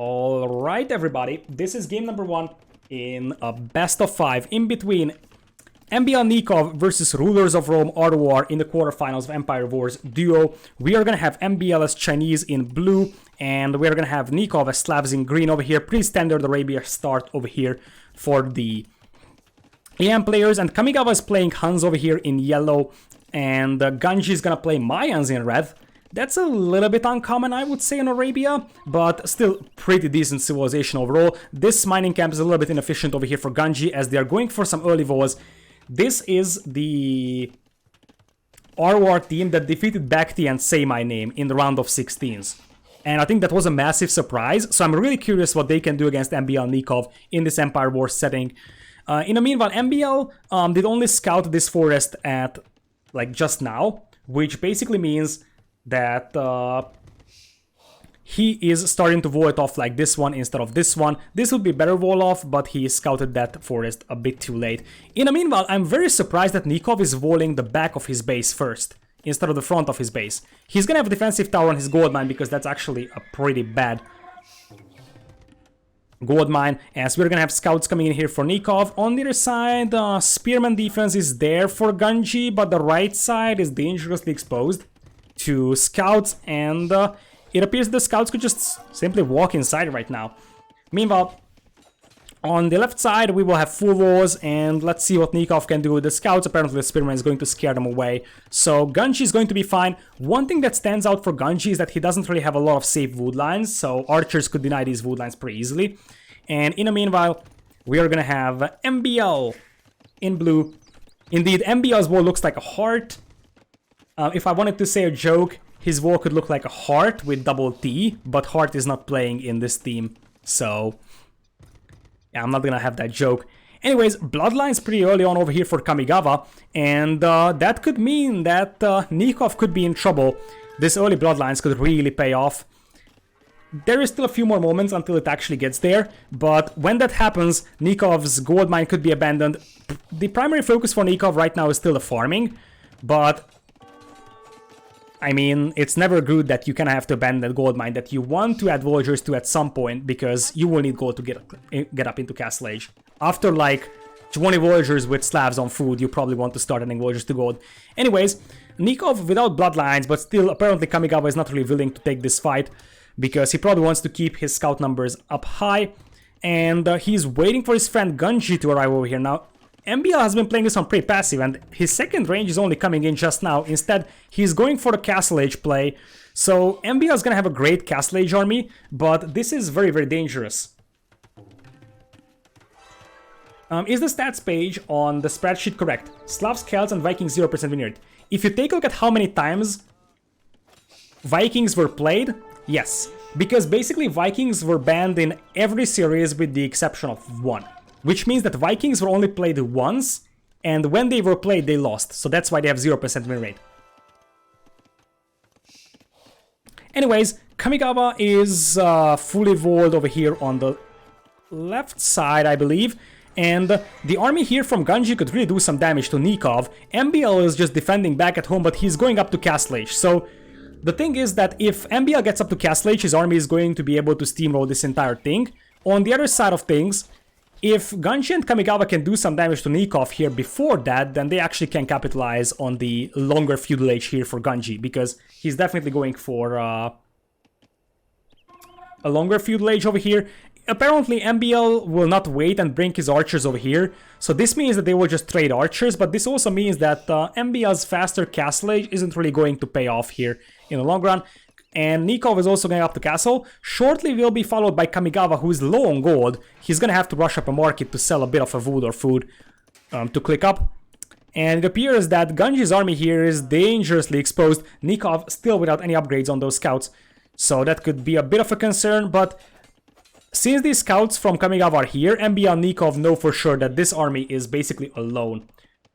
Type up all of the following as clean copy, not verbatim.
Alright everybody, this is game number 1 in a best of 5 in between MbL+Nicov versus Rulers of Rome RoR in the quarterfinals of Empire Wars Duo. We are gonna have MbL as Chinese in blue, and we're gonna have Nicov as Slavs in green over here. Pretty standard Arabia start over here for the AM players, and Kamigawa is playing Huns over here in yellow, and Ganji is gonna play Mayans in red. That's a little bit uncommon, I would say, in Arabia, but still pretty decent civilization overall. This mining camp is a little bit inefficient over here for Ganji, as they are going for some early wars. This is the RoR team that defeated Bhakti and Say My Name in the round of 16s. And I think that was a massive surprise, so I'm really curious what they can do against MbL+Nicov in this Empire Wars setting. In the meanwhile, MbL did only scout this forest at, like, just now, which basically means that he is starting to wall it off like this one instead of this one. This would be better wall off, but he scouted that forest a bit too late. In the meanwhile, I'm very surprised that Nicov is walling the back of his base first, instead of the front of his base. He's gonna have a defensive tower on his gold mine, because that's actually a pretty bad gold mine, as we're gonna have scouts coming in here for Nicov. On the other side, spearman defense is there for Ganji, but the right side is dangerously exposed to scouts, and it appears the scouts could just simply walk inside right now. Meanwhile, on the left side we will have full walls, and let's see what Nicov can do. The scouts, apparently the spearman is going to scare them away, so Ganji is going to be fine. One thing that stands out for Ganji is that he doesn't really have a lot of safe wood lines, so archers could deny these wood lines pretty easily. And in the meanwhile, we are gonna have MbL in blue. Indeed, MbL's wall looks like a heart. If I wanted to say a joke, his wall could look like a heart with double T, but heart is not playing in this team, so yeah, I'm not gonna have that joke. Anyways, bloodline's pretty early on over here for Kamigawa, and that could mean that Nicov could be in trouble. This early bloodlines could really pay off. There is still a few more moments until it actually gets there, but when that happens, Nikov's gold mine could be abandoned. The primary focus for Nicov right now is still the farming, but I mean, it's never good that you kind of have to abandon that gold mine that you want to add villagers to at some point, because you will need gold to get up into Castle Age. After like 20 villagers with Slavs on food, you probably want to start adding villagers to gold. Anyways, Nicov without bloodlines, but still apparently Kamigawa is not really willing to take this fight, because he probably wants to keep his scout numbers up high, and he's waiting for his friend Ganji to arrive over here. Now, MbL has been playing this one pretty passive, and his second range is only coming in just now. Instead, he's going for the Castle Age play, so MbL is gonna have a great Castle Age army, but this is very, very dangerous. Is the stats page on the spreadsheet correct? Slavs, Celts, and Vikings 0% win rate. If you take a look at how many times Vikings were played, yes, because basically Vikings were banned in every series with the exception of one. Which means that Vikings were only played once, and when they were played, they lost. So that's why they have 0% win rate. Anyways, Kamigawa is fully walled over here on the left side, I believe. And the army here from Ganji could really do some damage to Nicov. MbL is just defending back at home, but he's going up to Castle Age. So the thing is that if MbL gets up to Castle Age, his army is going to be able to steamroll this entire thing. On the other side of things, if Ganji and Kamigawa can do some damage to Nicov here before that, then they actually can capitalize on the longer feudal age here for Ganji, because he's definitely going for a longer feudal age over here. Apparently MbL will not wait and bring his archers over here, so this means that they will just trade archers, but this also means that MbL's faster Castle Age isn't really going to pay off here in the long run. And Nicov is also going up to castle. Shortly will be followed by Kamigawa, who is low on gold. He's going to have to rush up a market to sell a bit of a wood or food to click up. And it appears that Ganji's army here is dangerously exposed. Nicov still without any upgrades on those scouts. So that could be a bit of a concern, but since these scouts from Kamigawa are here, MbL and Nicov know for sure that this army is basically alone.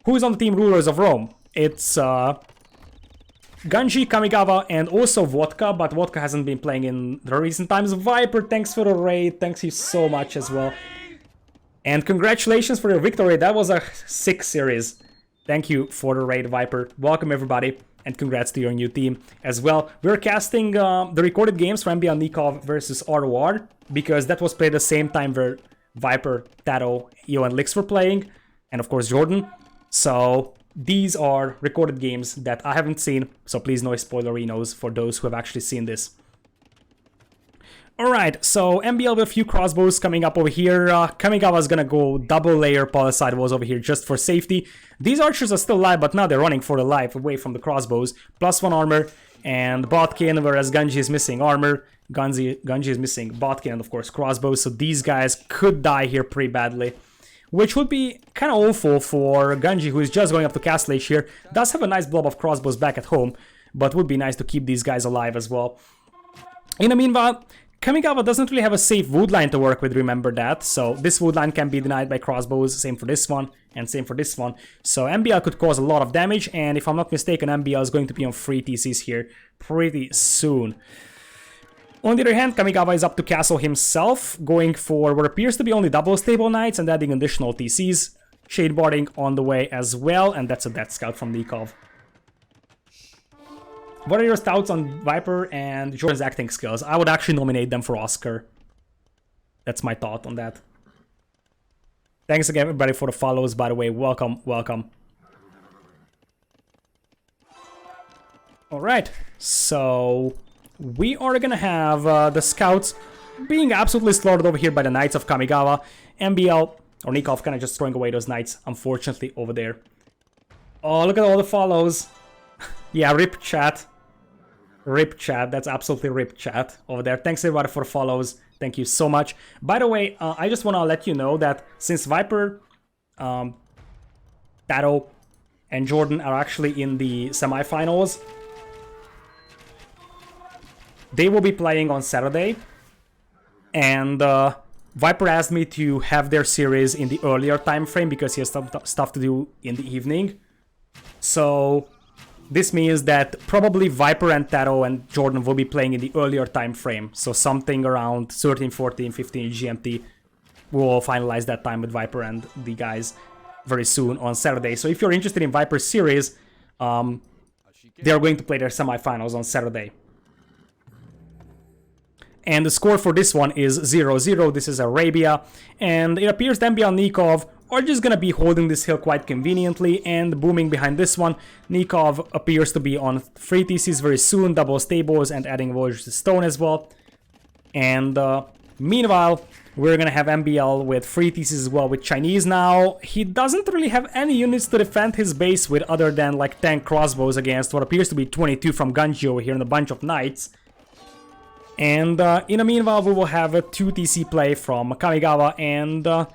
Who is on the team Rulers of Rome? It's Ganji, Kamigawa, and also Vodka, but Vodka hasn't been playing in the recent times. Viper, thanks for the raid, thanks you so much as well. And congratulations for your victory, that was a sick series. Thank you for the raid, Viper. Welcome everybody. and congrats to your new team as well. We're casting the recorded games for MbL Nicov versus RoR, because that was played the same time where Viper, Tato, Io, and Lix were playing, and of course Jordan. So these are recorded games that I haven't seen, so please no spoilerinos for those who have actually seen this. Alright, so MbL with a few crossbows coming up over here. Kamigawa is gonna go double layer polycide walls over here just for safety. These archers are still alive, but now they're running for their life away from the crossbows. +1 armor and botkin, whereas Ganji is missing armor. Ganji is missing botkin and of course crossbows, so these guys could die here pretty badly. Which would be kind of awful for Ganji, who is just going up to Castle Age here. Does have a nice blob of crossbows back at home, but would be nice to keep these guys alive as well. In the meanwhile, Kamigawa doesn't really have a safe wood line to work with, remember that. So this wood line can be denied by crossbows, same for this one, and same for this one. So MbL could cause a lot of damage, and if I'm not mistaken, MbL is going to be on 3 TCs here pretty soon. On the other hand, Kamigawa is up to castle himself, going for what appears to be only double stable knights and adding additional TCs. Shadeboarding on the way as well, and that's a death scout from Nicov. What are your thoughts on Viper and Jordan's acting skills? I would actually nominate them for Oscar. That's my thought on that. Thanks again, everybody, for the follows, by the way. Welcome, welcome. Alright, so we are gonna have the scouts being absolutely slaughtered over here by the Knights of Kamigawa. MbL or Nicov kind of just throwing away those Knights, unfortunately, over there. Oh, look at all the follows. Yeah, rip chat. Rip chat, that's absolutely rip chat over there. Thanks everybody for the follows. Thank you so much. By the way, I just want to let you know that since Viper, Tato, and Jordan are actually in the semifinals, they will be playing on Saturday. And Viper asked me to have their series in the earlier time frame because he has some stuff to do in the evening. So this means that probably Viper and Tato and Jordan will be playing in the earlier time frame. So something around 13, 14, 15 GMT. We'll finalize that time with Viper and the guys very soon on Saturday. So if you're interested in Viper's series, they're going to play their semifinals on Saturday. And the score for this one is 0-0. This is Arabia. And it appears that MbL and Nicov are just gonna be holding this hill quite conveniently and booming behind this one. Nicov appears to be on 3 TCs very soon, double stables and adding Voyagers to Stone as well. And meanwhile, we're gonna have MbL with 3 TCs as well with Chinese now. He doesn't really have any units to defend his base with other than like 10 crossbows against what appears to be 22 from Ganji over here and a bunch of knights. And in the meanwhile, we will have a 2 TC play from Kamigawa, and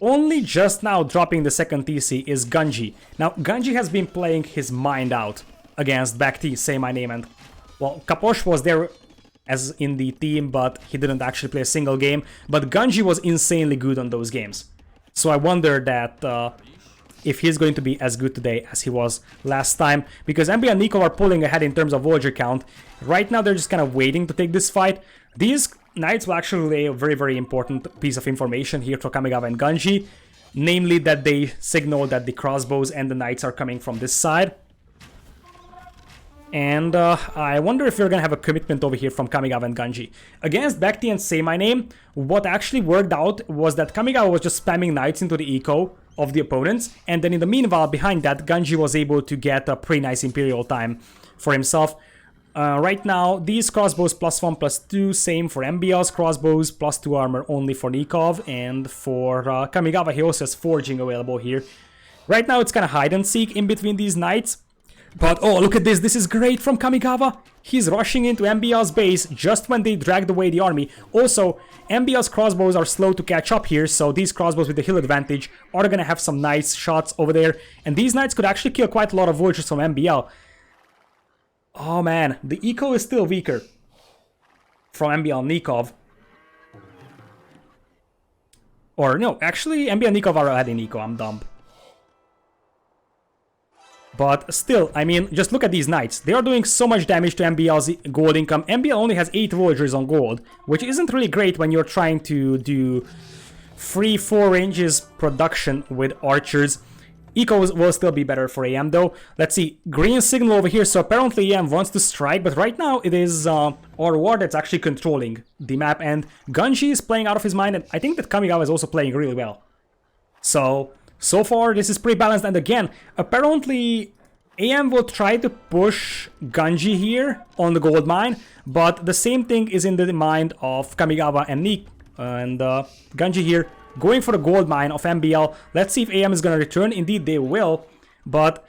only just now dropping the second TC is Ganji. Now, Ganji has been playing his mind out against Bhakti, Say My Name, and, well, Kaposh was there as in the team, but he didn't actually play a single game. But Ganji was insanely good on those games. So I wonder that if he's going to be as good today as he was last time, because MbL and Nicov are pulling ahead in terms of Voyager count. Right now they're just kind of waiting to take this fight. These Knights will actually lay a very, very important piece of information here for Kamigawa and Ganji, namely that they signal that the crossbows and the Knights are coming from this side. And I wonder if we're gonna have a commitment over here from Kamigawa and Ganji. Against Bhakti and Say My Name, what actually worked out was that Kamigawa was just spamming Knights into the eco of the opponents, and then in the meanwhile, behind that, Ganji was able to get a pretty nice Imperial time for himself. Right now, these crossbows +1/+2, same for MbL's crossbows, +2 armor only for Nicov, and for Kamigawa, he also has forging available here. Right now, it's kind of hide and seek in between these knights. But oh, look at this, this is great from Kamigawa. He's rushing into MbL's base just when they dragged away the army. Also, MbL's crossbows are slow to catch up here, so these crossbows with the hill advantage are gonna have some nice shots over there. And these knights could actually kill quite a lot of Voyagers from MbL. Oh man, the eco is still weaker from MbL and Nicov. Or no, actually MbL and Nicov are adding eco, I'm dumb. But still, I mean, just look at these knights. They are doing so much damage to MbL's gold income. MbL only has 8 Voyagers on gold, which isn't really great when you're trying to do 3-4 ranges production with archers. Eco will still be better for AM though. Let's see, green signal over here, so apparently AM wants to strike, but right now it is RoR that's actually controlling the map, and Ganji is playing out of his mind, and I think that Kamigawa is also playing really well. So far this is pretty balanced, and again, apparently AM will try to push Ganji here on the gold mine, but the same thing is in the mind of Kamigawa and Ganji here going for the gold mine of MbL. Let's see if AM is going to return. Indeed, they will. But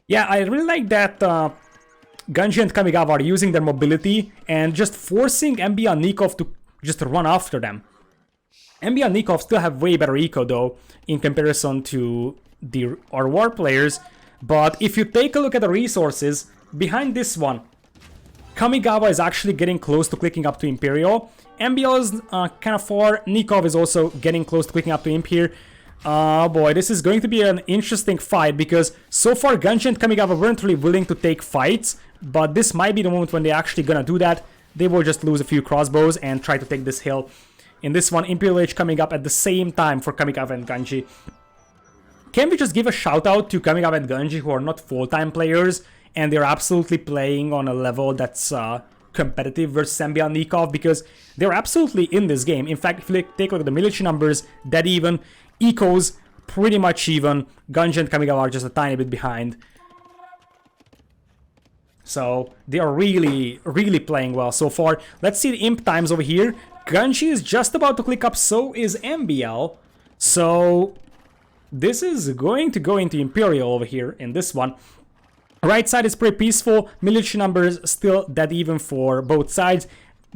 yeah, I really like that Ganji and Kamigawa are using their mobility and just forcing MbL and Nicov to just run after them. MbL and Nicov still have way better eco though in comparison to the RoR players. But if you take a look at the resources, behind this one, Kamigawa is actually getting close to clicking up to Imperial. MbL is kind of far. Nicov is also getting close to clicking up to Imp here. Boy, this is going to be an interesting fight because so far Ganji and Kamigawa weren't really willing to take fights, but this might be the moment when they're actually gonna do that. They will just lose a few crossbows and try to take this hill. In this one, Imperial Age coming up at the same time for Kamigawa and Ganji. Can we just give a shout out to Kamigawa and Ganji, who are not full-time players, and they're absolutely playing on a level that's competitive versus MbL and Nicov, because they're absolutely in this game. In fact, if you take a look at the military numbers, dead even, ecos pretty much even, Ganji and Kamigawa are just a tiny bit behind. So they are really, really playing well so far. Let's see the imp times over here. Ganji is just about to click up, so is MbL. So this is going to go into Imperial over here in this one. Right side is pretty peaceful, military numbers still dead even for both sides.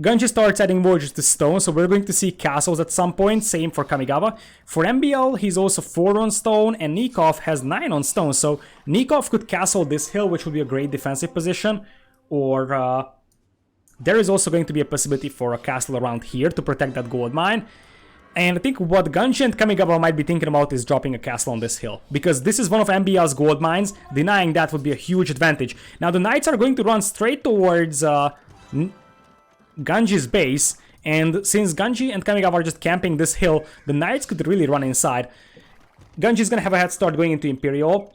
Ganji starts adding villagers to stone, so we're going to see castles at some point, same for Kamigawa. For MbL, he's also 4 on stone, and Nicov has 9 on stone, so Nicov could castle this hill, which would be a great defensive position, or there is also going to be a possibility for a castle around here to protect that gold mine. And I think what Ganji and Kamigawa might be thinking about is dropping a castle on this hill, because this is one of MbL's gold mines. Denying that would be a huge advantage. Now the knights are going to run straight towards Ganji's base, and since Ganji and Kamigawa are just camping this hill, the knights could really run inside. Ganji is going to have a head start going into Imperial.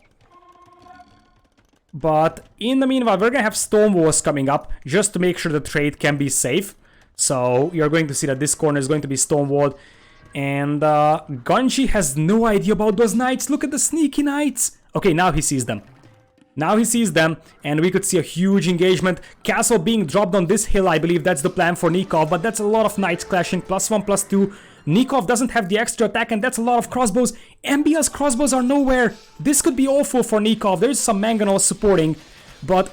But in the meanwhile, we're going to have stone walls coming up just to make sure the trade can be safe. So you're going to see that this corner is going to be stone walled. And Ganji has no idea about those knights. Look at the sneaky knights. Okay, now he sees them. Now he sees them, and we could see a huge engagement. Castle being dropped on this hill, I believe that's the plan for Nicov, but that's a lot of knights clashing, +1, +2. Nicov doesn't have the extra attack, and that's a lot of crossbows. MbL's crossbows are nowhere. This could be awful for Nicov. There's some mangonels supporting, but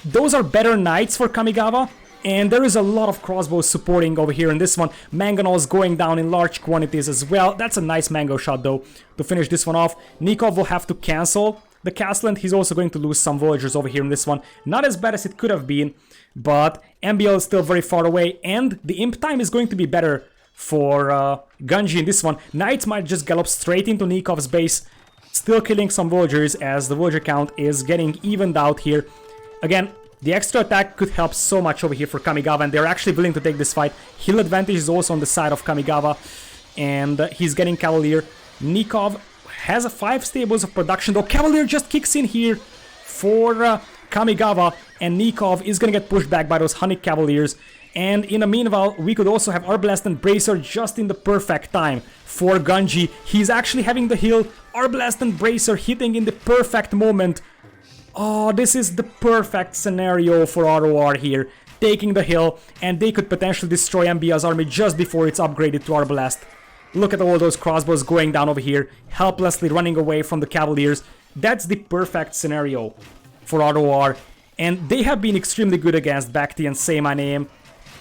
those are better knights for Kamigawa. And there is a lot of crossbows supporting over here in this one. Mangonels going down in large quantities as well. That's a nice mango shot though to finish this one off. Nicov will have to cancel the castle, and he's also going to lose some villagers over here in this one. Not as bad as it could have been, but MbL is still very far away, and the imp time is going to be better for Ganji in this one. Knights might just gallop straight into Nikov's base, still killing some villagers as the villager count is getting evened out here. Again, the extra attack could help so much over here for Kamigawa, and they're actually willing to take this fight. Hill advantage is also on the side of Kamigawa, and he's getting Cavalier. Nicov has 5 stables of production, though Cavalier just kicks in here for Kamigawa, and Nicov is gonna get pushed back by those Honey Cavaliers. And in the meanwhile, we could also have Arbalest and Bracer just in the perfect time for Ganji. He's actually having the heal, Arbalest and Bracer hitting in the perfect moment. Oh, this is the perfect scenario for RoR here, taking the hill, and they could potentially destroy MbL's army just before it's upgraded to Arbalest. Look at all those crossbows going down over here, helplessly running away from the Cavaliers. That's the perfect scenario for RoR, and they have been extremely good against Bhakti and Say My Name,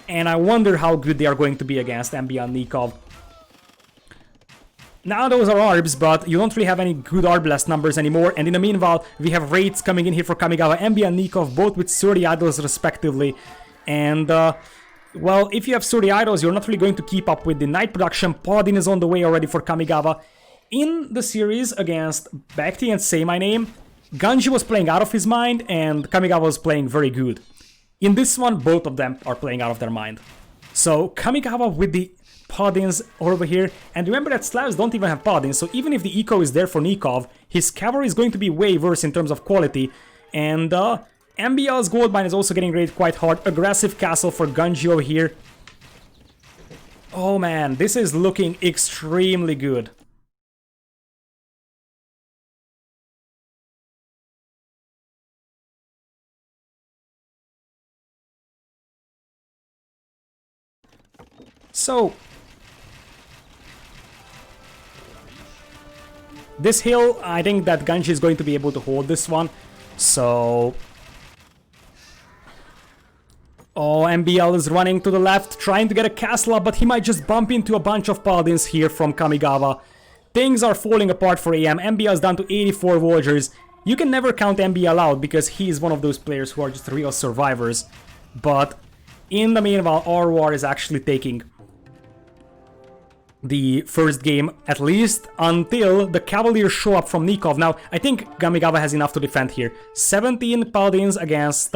and I wonder how good they are going to be against MbL and Nicov. Now those are Arbs, but you don't really have any good Arbalest numbers anymore, and in the meanwhile, we have raids coming in here for Kamigawa, MbL and Nicov, both with 30 idols respectively, and well, if you have 30 idols, you're not really going to keep up with the knight production. Paladin is on the way already for Kamigawa. In the series against Bhakti and Say My Name, Ganji was playing out of his mind, and Kamigawa was playing very good. In this one, both of them are playing out of their mind. So Kamigawa with the Paladins over here. And remember that Slavs don't even have Paladins, so even if the eco is there for Nicov, his cavalry is going to be way worse in terms of quality. And MbL's gold mine is also getting raided quite hard. Aggressive castle for Ganji over here. Oh man, this is looking extremely good. So, this hill, I think that Ganji is going to be able to hold this one. So, oh, MbL is running to the left, trying to get a castle up, but he might just bump into a bunch of paladins here from Kamigawa. Things are falling apart for AM. MbL is down to 84 villagers. You can never count MbL out because he is one of those players who are just real survivors. But in the meanwhile, RoR is actually taking the first game, at least until the Cavaliers show up from Nicov. Now, I think Kamigawa has enough to defend here. 17 paladins against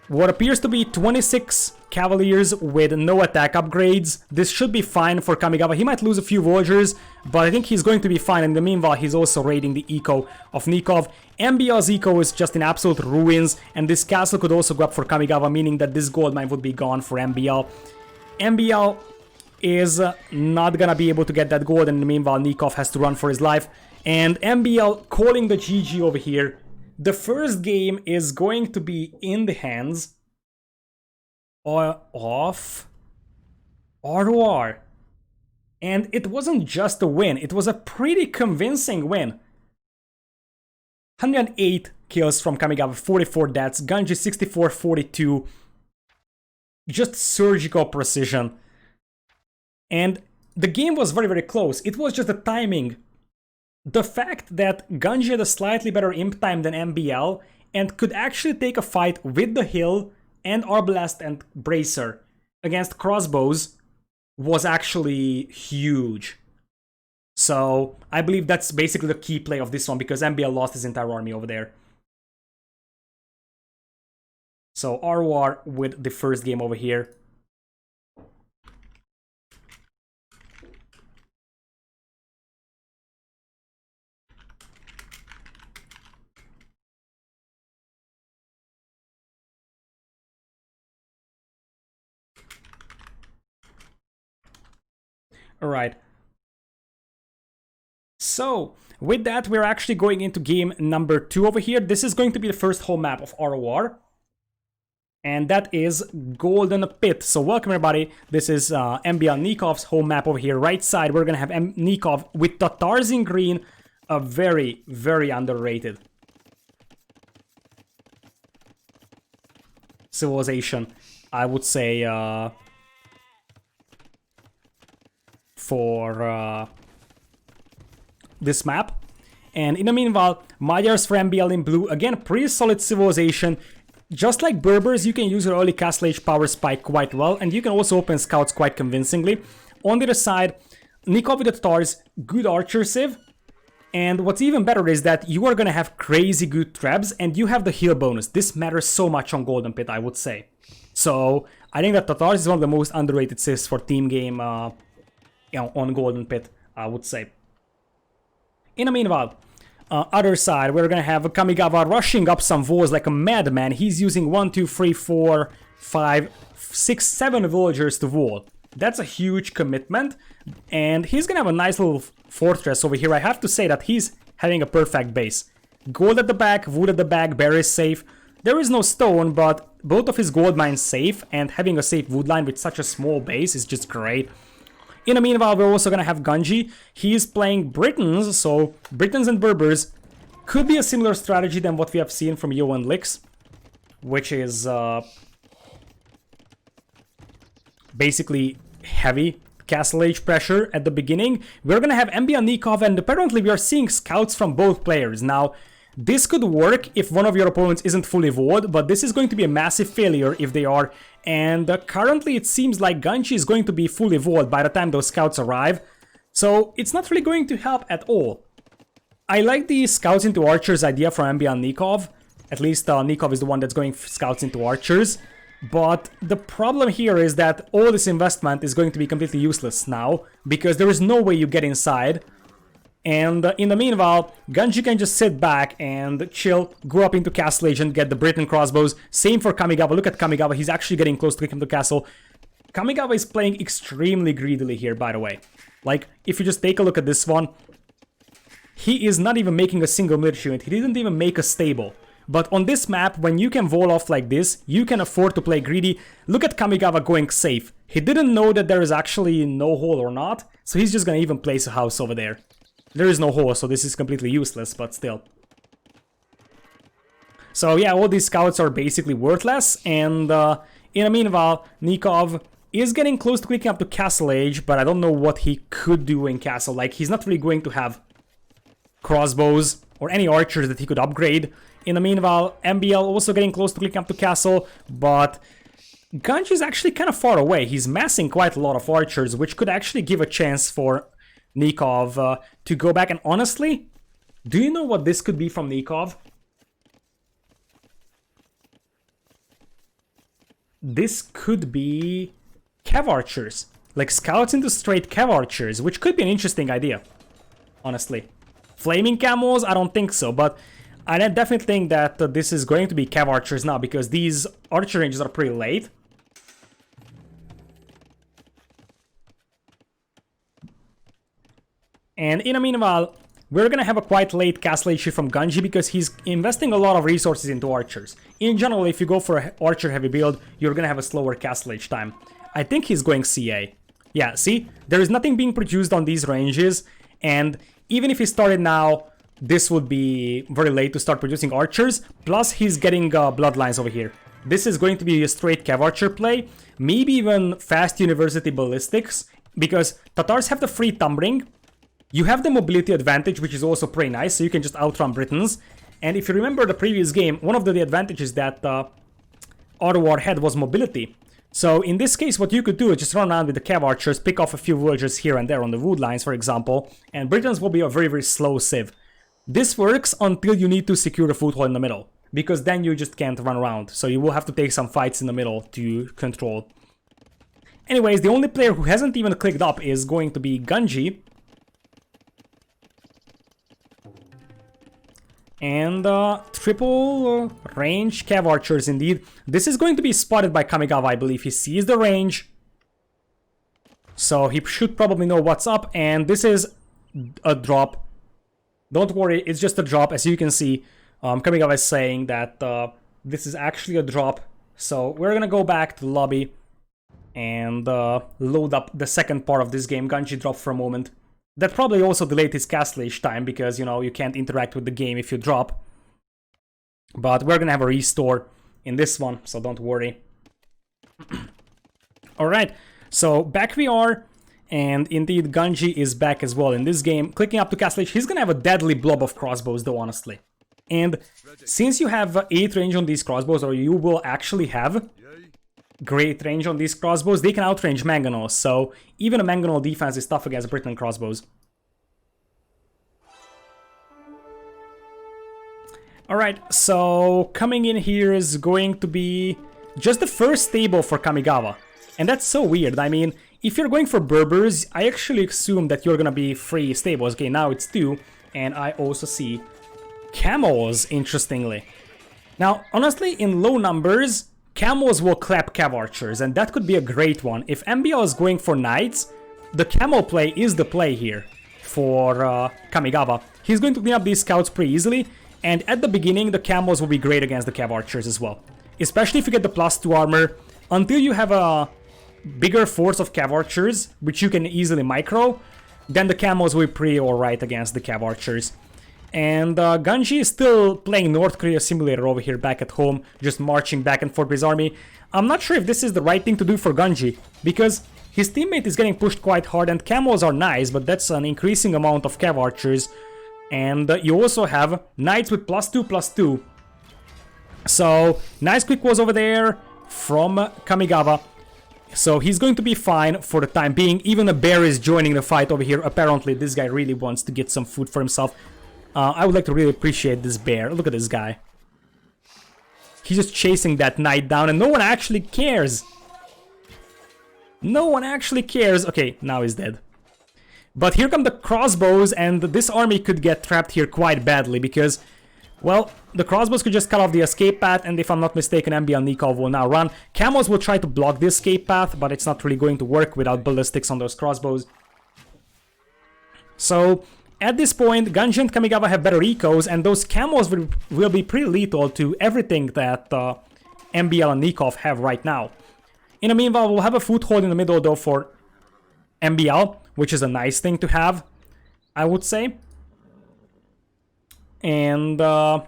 what appears to be 26 Cavaliers with no attack upgrades. This should be fine for Kamigawa. He might lose a few villagers, but I think he's going to be fine. In the meanwhile, he's also raiding the eco of Nicov. MbL's eco is just in absolute ruins, and this castle could also go up for Kamigawa, meaning that this gold mine would be gone for MbL. MbL is not gonna be able to get that gold, and in the meanwhile Nicov has to run for his life. And MbL calling the GG over here. The first game is going to be in the hands of RoR. And it wasn't just a win, it was a pretty convincing win. 108 kills from Kamigawa, 44 deaths, Ganji 64, 42. Just surgical precision. And the game was very, very close. It was just the timing. The fact that Ganji had a slightly better imp time than MbL and could actually take a fight with the Hill and Arbalest and Bracer against crossbows was actually huge. So I believe that's basically the key play of this one, because MbL lost his entire army over there. So RoR with the first game over here. Alright. So, with that, we're actually going into game number 2 over here. This is going to be the first home map of RoR. And that is Golden Pit. So welcome everybody. This is MbL Nikov's home map over here. Right side, we're going to have Nicov with Tatars in green. A very, very underrated civilization, I would say, for this map. And in the meanwhile, Magyars for MbL in blue. Again, pretty solid civilization. Just like Berbers, you can use your early Castle Age power spike quite well, and you can also open scouts quite convincingly. On the other side, Nicov with the Tatars, good archer civ. And what's even better is that you are gonna have crazy good traps, and you have the heal bonus. This matters so much on Golden Pit, I would say. So I think that Tatars is one of the most underrated civs for team game, on Golden Pit, I would say. In the meanwhile, other side, we're gonna have Kamigawa rushing up some walls like a madman. He's using 1, 2, 3, 4, 5, 6, 7 villagers to wall. That's a huge commitment, and he's gonna have a nice little fortress over here. I have to say that he's having a perfect base. Gold at the back, wood at the back, bear is safe. There is no stone, but both of his gold mines safe, and having a safe wood line with such a small base is just great. In the meanwhile, we're also gonna have Ganji. He's playing Britons, so Britons and Berbers could be a similar strategy than what we have seen from Yo and Lix, which is basically heavy Castle Age pressure at the beginning. We're gonna have MbL Nicov, and apparently we are seeing scouts from both players. Now, this could work if one of your opponents isn't fully walled, but this is going to be a massive failure if they are. And currently it seems like Ganji is going to be fully walled by the time those scouts arrive. So it's not really going to help at all. I like the scouts into archers idea from MbL Nicov. At least Nicov is the one that's going scouts into archers. But the problem here is that all this investment is going to be completely useless now, because there is no way you get inside. And in the meanwhile, Ganji can just sit back and chill, go up into Castle Age and get the Britain crossbows. Same for Kamigawa. Look at Kamigawa, he's actually getting close to the castle. Kamigawa is playing extremely greedily here, by the way. Like, if you just take a look at this one, he is not even making a single military unit. He didn't even make a stable. But on this map, when you can wall off like this, you can afford to play greedy. Look at Kamigawa going safe. He didn't know that there is actually no hole or not, so he's just gonna even place a house over there. There is no hole, so this is completely useless, but still. So yeah, all these scouts are basically worthless, and in the meanwhile, Nicov is getting close to clicking up to Castle Age, but I don't know what he could do in Castle. Like, he's not really going to have crossbows or any archers that he could upgrade. In the meanwhile, MbL also getting close to clicking up to Castle, but Ganji is actually kind of far away. He's massing quite a lot of archers, which could actually give a chance for Nicov to go back. And honestly, do you know what this could be from Nicov? This could be Cav Archers. Like scouts into straight Cav Archers, which could be an interesting idea, honestly. Flaming Camels? I don't think so, but I definitely think that this is going to be Cav Archers now, because these archer ranges are pretty late. And in the meanwhile, we're gonna have a quite late Castle Age from Ganji, because he's investing a lot of resources into archers. In general, if you go for an archer heavy build, you're gonna have a slower Castle Age time. I think he's going CA. Yeah, see? There is nothing being produced on these ranges, and even if he started now, this would be very late to start producing archers. Plus, he's getting bloodlines over here. This is going to be a straight Cav Archer play, maybe even fast University Ballistics, because Tatars have the free Tumbling. You have the mobility advantage, which is also pretty nice, so you can just outrun Britons. And if you remember the previous game, one of the advantages that RoR had was mobility. So in this case, what you could do is just run around with the Cav Archers, pick off a few villagers here and there on the wood lines, for example, and Britons will be a very, very slow civ. This works until you need to secure the foothold in the middle, because then you just can't run around, so you will have to take some fights in the middle to control. Anyways, the only player who hasn't even clicked up is going to be Ganji. And triple range Cav Archers indeed. This is going to be spotted by Kamigawa, I believe. He sees the range, so he should probably know what's up, and this is a drop. Don't worry, it's just a drop. As you can see, Kamigawa is saying that this is actually a drop. So we're gonna go back to the lobby and load up the second part of this game. Ganji dropped for a moment. That probably also delayed his Castle Age time, because, you know, you can't interact with the game if you drop. But we're gonna have a restore in this one, so don't worry. Alright, so back we are. And indeed, Ganji is back as well in this game. Clicking up to Castle Age, he's gonna have a deadly blob of crossbows though, honestly. And since you have 8 range on these crossbows, or you will actually have great range on these crossbows, they can outrange Mangonels, so even a Mangonel defense is tough against Britain crossbows. Alright, so coming in here is going to be just the first stable for Kamigawa. And that's so weird. I mean, if you're going for Berbers, I actually assume that you're gonna be 3 stables. Okay, now it's 2, and I also see Camels, interestingly. Now, honestly, in low numbers, Camels will clap Cav Archers, and that could be a great one. If MbL is going for Knights, the Camel play is the play here for Kamigawa. He's going to clean up these scouts pretty easily, and at the beginning, the Camels will be great against the Cav Archers as well. Especially if you get the +2 armor. Until you have a bigger force of Cav Archers, which you can easily micro, then the Camels will be pretty alright against the Cav Archers. And Ganji is still playing North Korea Simulator over here back at home, just marching back and forth with his army. I'm not sure if this is the right thing to do for Ganji, because his teammate is getting pushed quite hard, and Camels are nice, but that's an increasing amount of Cav Archers. And you also have Knights with +2/+2. So, nice quick walls over there from Kamigawa. So he's going to be fine for the time being. Even a bear is joining the fight over here. Apparently, this guy really wants to get some food for himself. I would like to really appreciate this bear. Look at this guy. He's just chasing that knight down, and no one actually cares. No one actually cares. Okay, now he's dead. But here come the crossbows, and this army could get trapped here quite badly because, well, the crossbows could just cut off the escape path, and if I'm not mistaken, MbL and Nicov will now run. Camos will try to block the escape path, but it's not really going to work without ballistics on those crossbows. So, at this point, Ganji and Kamigawa have better ecos, and those camos will be pretty lethal to everything that MbL and Nicov have right now. In the meanwhile, we'll have a foothold in the middle, though, for MbL, which is a nice thing to have, I would say. And other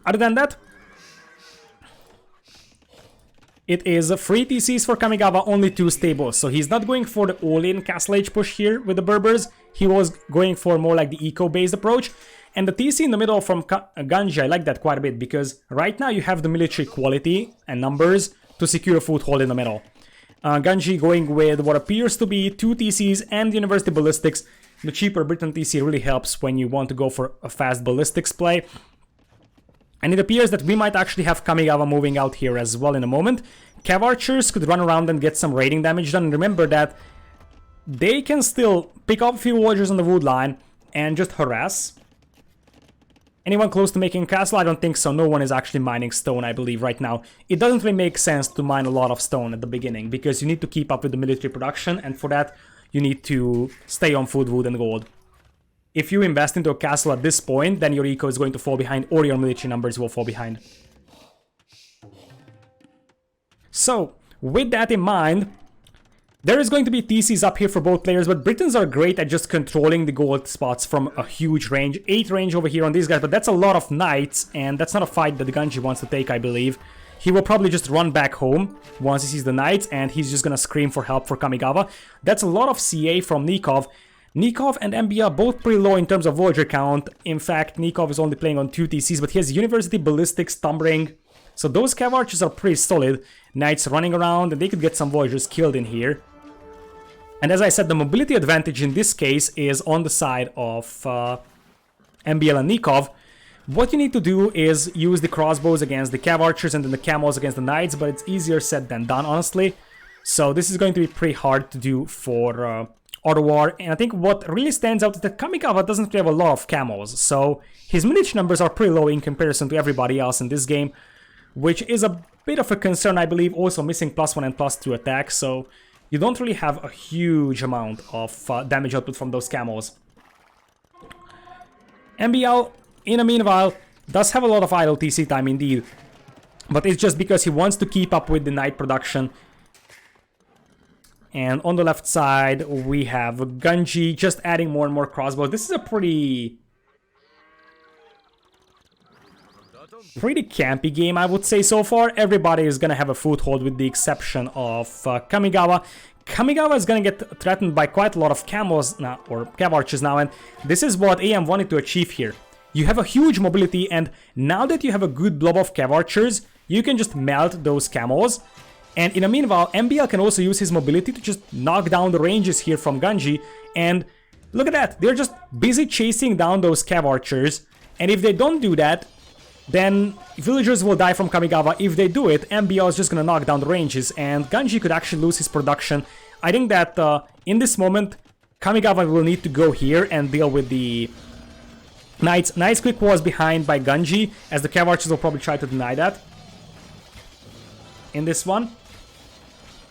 than that, it is 3 TCs for Kamigawa, only 2 stables. So he's not going for the all-in Castle Age push here with the Berbers. He was going for more like the eco-based approach. And the TC in the middle from Ganji, I like that quite a bit, because right now you have the military quality and numbers to secure a foothold in the middle. Ganji going with what appears to be 2 TCs and University Ballistics. The cheaper Britain TC really helps when you want to go for a fast ballistics play. And it appears that we might actually have Kamigawa moving out here as well in a moment. Cav Archers could run around and get some raiding damage done. And remember that they can still pick up a few Warriors on the wood line and just harass. Anyone close to making a castle? I don't think so. No one is actually mining stone, I believe, right now. It doesn't really make sense to mine a lot of stone at the beginning, because you need to keep up with the military production, and for that, you need to stay on food, wood, and gold. If you invest into a castle at this point, then your eco is going to fall behind, or your military numbers will fall behind. So, with that in mind, there is going to be TCs up here for both players, but Britons are great at just controlling the gold spots from a huge range. 8 range over here on these guys, but that's a lot of knights, and that's not a fight that the Ganji wants to take, I believe. He will probably just run back home once he sees the knights, and he's just gonna scream for help for Kamigawa. That's a lot of CA from Nicov. Nicov and MbL are both pretty low in terms of Voyager count. In fact, Nicov is only playing on 2 TCs, but he has University Ballistics, Thumbring. So those Cav Archers are pretty solid. Knights running around, and they could get some Voyagers killed in here. And as I said, the mobility advantage in this case is on the side of MbL and Nicov. What you need to do is use the crossbows against the Cav Archers and then the camos against the knights, but it's easier said than done, honestly. So this is going to be pretty hard to do for RoR, and I think what really stands out is that Kamigawa doesn't really have a lot of camos, so his military numbers are pretty low in comparison to everybody else in this game, which is a bit of a concern, I believe. Also missing +1 and +2 attacks, so you don't really have a huge amount of damage output from those camos. MbL, in the meanwhile, does have a lot of idle TC time indeed, but it's just because he wants to keep up with the knight production. And on the left side, we have Ganji just adding more and more crossbows. This is a pretty campy game, I would say, so far. Everybody is gonna have a foothold with the exception of Kamigawa. Kamigawa is gonna get threatened by quite a lot of camos now, or Cav Archers now, and this is what AM wanted to achieve here. You have a huge mobility, and now that you have a good blob of Cav Archers, you can just melt those camos. And in the meanwhile, MbL can also use his mobility to just knock down the ranges here from Ganji. And look at that, they're just busy chasing down those Cav Archers. And if they don't do that, then villagers will die from Kamigawa. If they do it, MbL is just gonna knock down the ranges, and Ganji could actually lose his production. I think that in this moment, Kamigawa will need to go here and deal with the knights. Knights quick was behind by Ganji, as the Cav Archers will probably try to deny that in this one.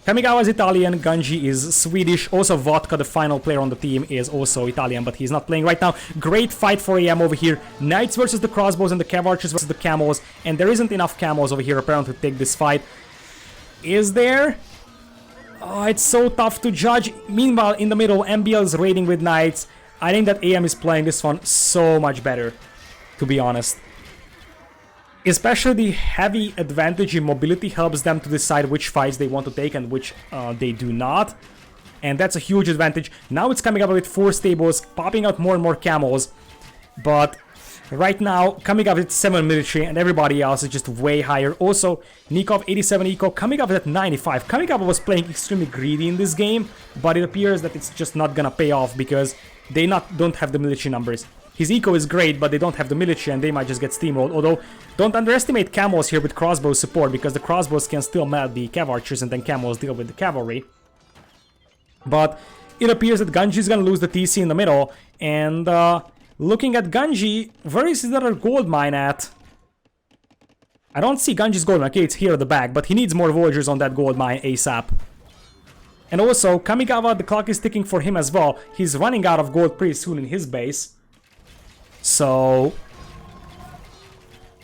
Kamigawa is Italian, Ganji is Swedish. Also Vodka, the final player on the team, is also Italian, but he's not playing right now. Great fight for AM over here. Knights versus the crossbows and the Cav Archers versus the camos, and there isn't enough camos over here apparently to take this fight. Is there? Oh, it's so tough to judge. Meanwhile, in the middle, MbL is raiding with knights. I think that AM is playing this one so much better, to be honest. Especially the heavy advantage in mobility helps them to decide which fights they want to take and which they do not. And that's a huge advantage. Now it's coming up with 4 stables, popping out more and more camos. But right now, Kamigawa with 7 military and everybody else is just way higher. Also, Nicov 87 eco, Kamigawa at 95. Kamigawa was playing extremely greedy in this game, but it appears that it's just not gonna pay off because they don't have the military numbers. His eco is great, but they don't have the military and they might just get steamrolled. Although, don't underestimate Camels here with crossbow support, because the crossbows can still melt the cav archers and then Camels deal with the cavalry. But it appears that Ganji is gonna lose the TC in the middle, and looking at Ganji, where is his other gold mine at? I don't see Ganji's gold mine. Okay, it's here at the back, but he needs more villagers on that gold mine ASAP. And also, Kamigawa, the clock is ticking for him as well. He's running out of gold pretty soon in his base. So,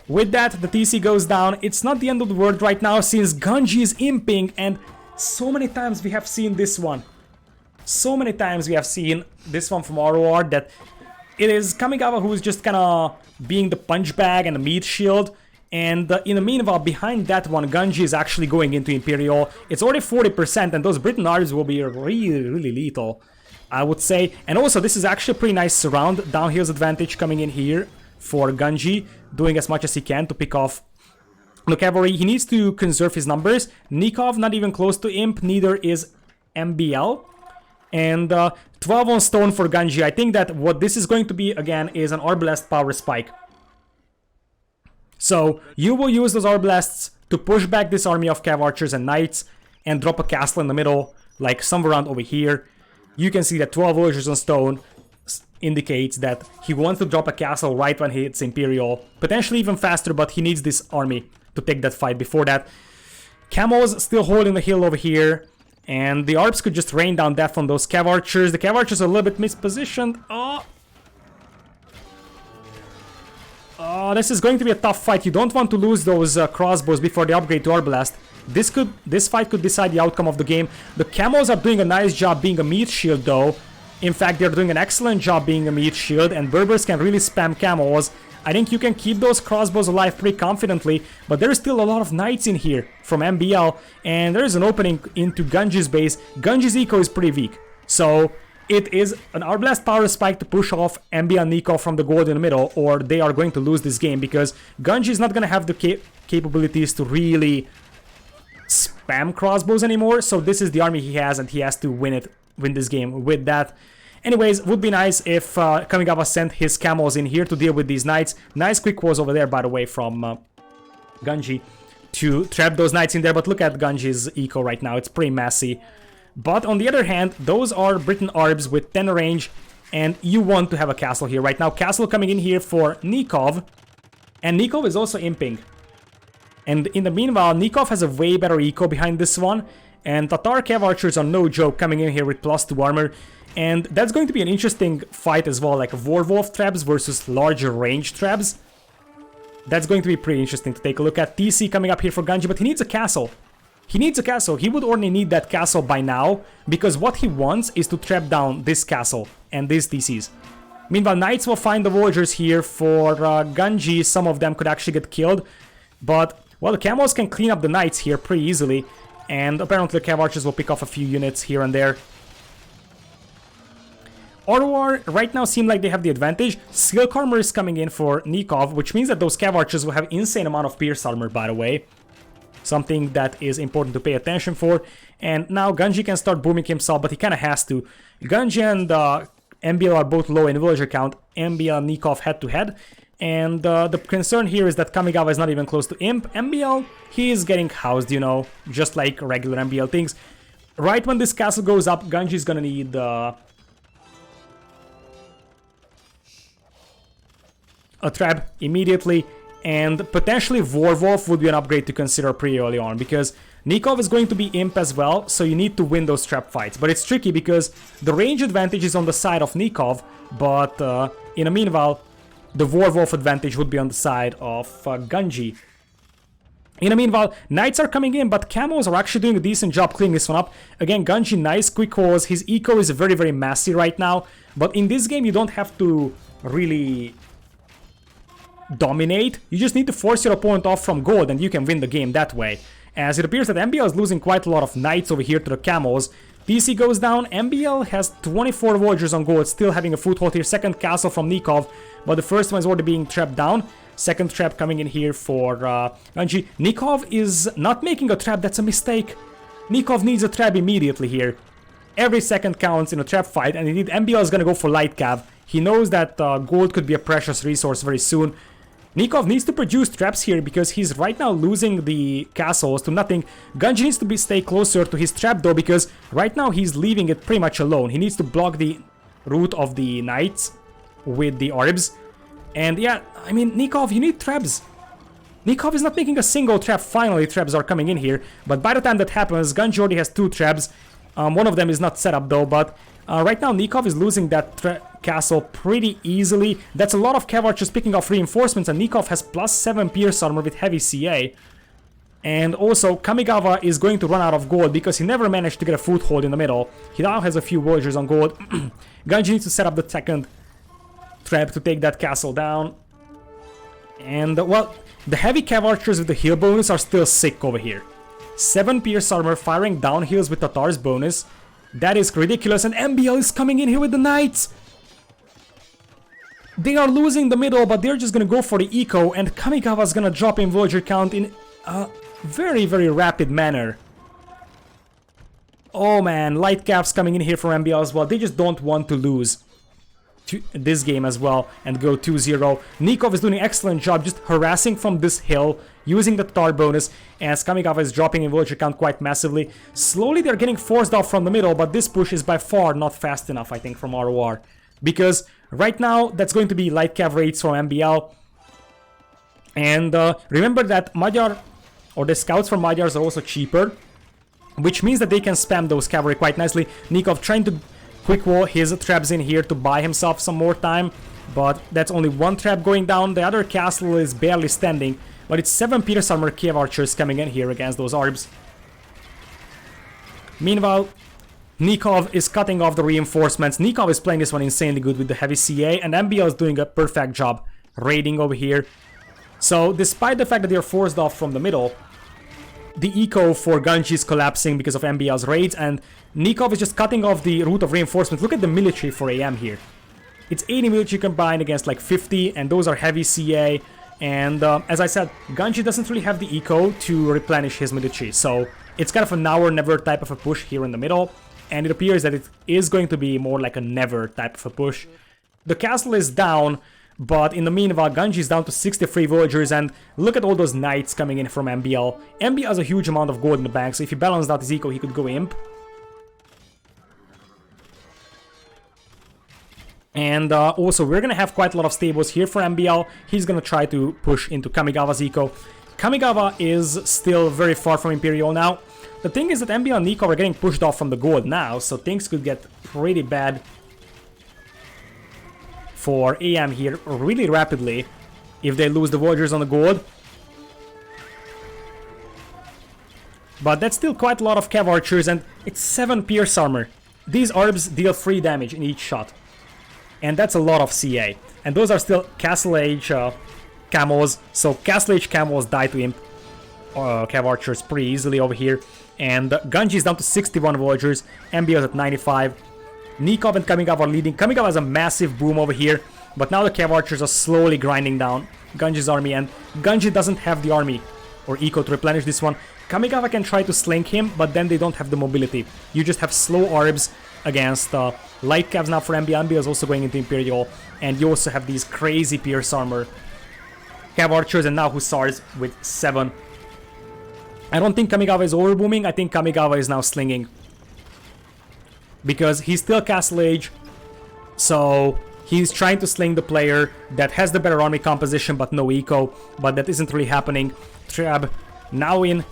with that, the TC goes down. It's not the end of the world right now, since Ganji is imping, and so many times we have seen this one. So many times we have seen this one from RoR, that it is Kamigawa who is just kinda being the punch bag and the meat shield. And in the meanwhile, behind that one, Ganji is actually going into Imperial. It's already 40%, and those Briton arms will be really, really lethal, I would say. And also, this is actually a pretty nice surround. Downhill's advantage coming in here for Ganji, doing as much as he can to pick off the cavalry. He needs to conserve his numbers. Nicov, not even close to Imp, neither is MbL. And 12 on stone for Ganji. I think that what this is going to be, again, is an Arbalest power spike. So, you will use those Arbalasts to push back this army of cav archers and knights and drop a castle in the middle, like somewhere around over here. You can see that 12 villagers on stone indicates that he wants to drop a castle right when he hits Imperial. Potentially even faster, but he needs this army to take that fight before that. Camels still holding the hill over here. And the Arps could just rain down death on those cav archers. The cav archers are a little bit mispositioned. Oh, this is going to be a tough fight. You don't want to lose those crossbows before they upgrade to Arbalest. This fight could decide the outcome of the game. The Camels are doing a nice job being a meat shield, though. In fact, they're doing an excellent job being a meat shield, and Berbers can really spam Camels. I think you can keep those crossbows alive pretty confidently, but there's still a lot of knights in here from MbL, and there's an opening into Ganji's base. Ganji's eco is pretty weak, so it is an Arbalest power spike to push off MbL and Nicov from the gold in the middle, or they are going to lose this game, because Ganji is not going to have the capabilities to really spam crossbows anymore, so this is the army he has, and he has to win this game with that. Anyways, would be nice if Kamigawa sent his camels in here to deal with these knights. Nice quick walls over there, by the way, from Ganji to trap those knights in there. But look at Ganji's eco right now. It's pretty messy. But on the other hand, those are Briton Arbs with 10 range. And you want to have a castle here right now. Castle coming in here for Nicov. And Nicov is also imping. And in the meanwhile, Nicov has a way better eco behind this one. And Tatar Cav Archers are no joke coming in here with +2 armor. And that's going to be an interesting fight as well, like Warwolf traps versus larger range traps. That's going to be pretty interesting to take a look at. TC coming up here for Ganji, but he needs a castle. He needs a castle. He would only need that castle by now, because what he wants is to trap down this castle and these TCs. Meanwhile, Knights will find the villagers here for Ganji. Some of them could actually get killed, but, well, the Camels can clean up the Knights here pretty easily, and apparently the Cav Archers will pick off a few units here and there. RoR right now seem like they have the advantage. Silk armor is coming in for Nicov, which means that those Cav Archers will have insane amount of pierce armor, by the way. Something that is important to pay attention for. And now Ganji can start booming himself, but he kind of has to. Ganji and MbL are both low in villager count. MbL and Nicov head to head. And the concern here is that Kamigawa is not even close to Imp. MbL, he is getting housed, you know, just like regular MbL things. Right when this castle goes up, Ganji is gonna need a trap immediately, and potentially Warwolf would be an upgrade to consider pretty early on, because Nicov is going to be Imp as well, so you need to win those trap fights. But it's tricky because the range advantage is on the side of Nicov, but in the meanwhile, the Warwolf advantage would be on the side of Ganji. In the meanwhile, Knights are coming in, but Camels are actually doing a decent job cleaning this one up. Again, Ganji, nice quick walls. His eco is very, very messy right now, but in this game you don't have to really dominate. You just need to force your opponent off from gold, and you can win the game that way. As it appears that MbL is losing quite a lot of knights over here to the Camels. PC goes down. MbL has 24 villagers on gold, still having a foothold here. Second castle from Nicov, but the first one is already being trapped down. Second trap coming in here for Ganji. Nicov is not making a trap. That's a mistake. Nicov needs a trap immediately here. Every second counts in a trap fight, and indeed MbL is gonna go for light cav. He knows that gold could be a precious resource very soon. Nicov needs to produce traps here because he's right now losing the castles to nothing. Ganji needs to stay closer to his trap though, because right now he's leaving it pretty much alone. He needs to block the route of the knights with the orbs. And yeah, I mean, Nicov, you need traps. Nicov is not making a single trap. Finally, traps are coming in here. But by the time that happens, Ganji already has 2 traps. One of them is not set up though, but right now Nicov is losing that castle pretty easily. That's a lot of cav archers picking off reinforcements, and Nicov has +7 pierce armor with heavy CA. And also, Kamigawa is going to run out of gold because he never managed to get a foothold in the middle. He now has a few villagers on gold. Ganji needs to set up the second trap to take that castle down. And, well, the heavy cav archers with the heal bonus are still sick over here. 7 pierce armor firing down heals with Tatar's bonus. That is ridiculous, and MbL is coming in here with the knights. They are losing the middle, but they're just gonna go for the eco, and Kamigawa's gonna drop in villager count in a very, very rapid manner. Oh man, light caps coming in here from MbL as well. They just don't want to lose this game as well and go 2-0. Nicov is doing an excellent job just harassing from this hill, using the Tatar bonus, as Kamigawa is dropping in villager count quite massively. Slowly they're getting forced off from the middle, but this push is by far not fast enough, I think, from RoR. Because right now, that's going to be light cav raids from MbL. And remember that Magyar, or the scouts from Magyars are also cheaper, which means that they can spam those cavalry quite nicely. Nicov trying to quick wall his traps in here to buy himself some more time, but that's only 1 trap going down. The other castle is barely standing, but it's 7 pierce armor cav archers coming in here against those orbs. Meanwhile, Nicov is cutting off the reinforcements. Nicov is playing this one insanely good with the heavy CA, and MbL is doing a perfect job raiding over here. So, despite the fact that they're forced off from the middle, the eco for Ganji is collapsing because of MbL's raids, and Nicov is just cutting off the route of reinforcements. Look at the military for AM here. It's 80 military combined against like 50, and those are heavy CA. And as I said, Ganji doesn't really have the eco to replenish his military, so it's kind of a now or never type of a push here in the middle. And it appears that it is going to be more like a never type of a push. The castle is down, but in the meanwhile, Ganji is down to 63 villagers, and look at all those knights coming in from MbL. MbL has a huge amount of gold in the bank, so if he balanced out his eco, he could go imp. And also, we're gonna have quite a lot of stables here for MbL. He's gonna try to push into Kamigawa's eco. Kamigawa is still very far from Imperial now. The thing is that MbL and Nicov are getting pushed off from the gold now, so things could get pretty bad for AM here really rapidly if they lose the villagers on the gold. But that's still quite a lot of cav archers, and it's 7 pierce armor. These orbs deal 3 damage in each shot, and that's a lot of CA. And those are still Castle Age camos, so Castle Age camos die to imp cav archers pretty easily over here. And Ganji is down to 61 villagers, MbL is at 95. Nicov and Kamigawa are leading. Kamigawa has a massive boom over here, but now the cav archers are slowly grinding down Ganji's army, and Ganji doesn't have the army or eco to replenish this one. Kamigawa can try to slink him, but then they don't have the mobility. You just have slow orbs against light cavs now for MbL. MbL is also going into Imperial, and you also have these crazy pierce armor cav archers, and now Hussars with 7. I don't think Kamigawa is overbooming. I think Kamigawa is now slinging, because he's still Castle Age, so he's trying to sling the player that has the better army composition but no eco, but that isn't really happening. Trab now in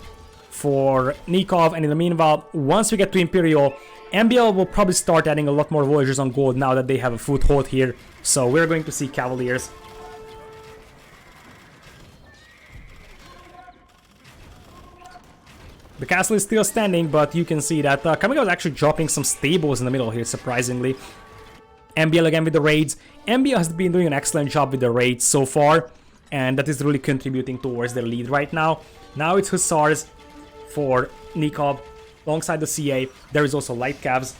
for Nicov, and in the meanwhile, once we get to Imperial, MbL will probably start adding a lot more villagers on gold now that they have a foothold here, so we're going to see Cavaliers. The castle is still standing, but you can see that Kamigawa is actually dropping some stables in the middle here, surprisingly. MbL again with the raids. MbL has been doing an excellent job with the raids so far, and that is really contributing towards their lead right now. Now it's Hussars for Nicov alongside the CA. There is also light cavs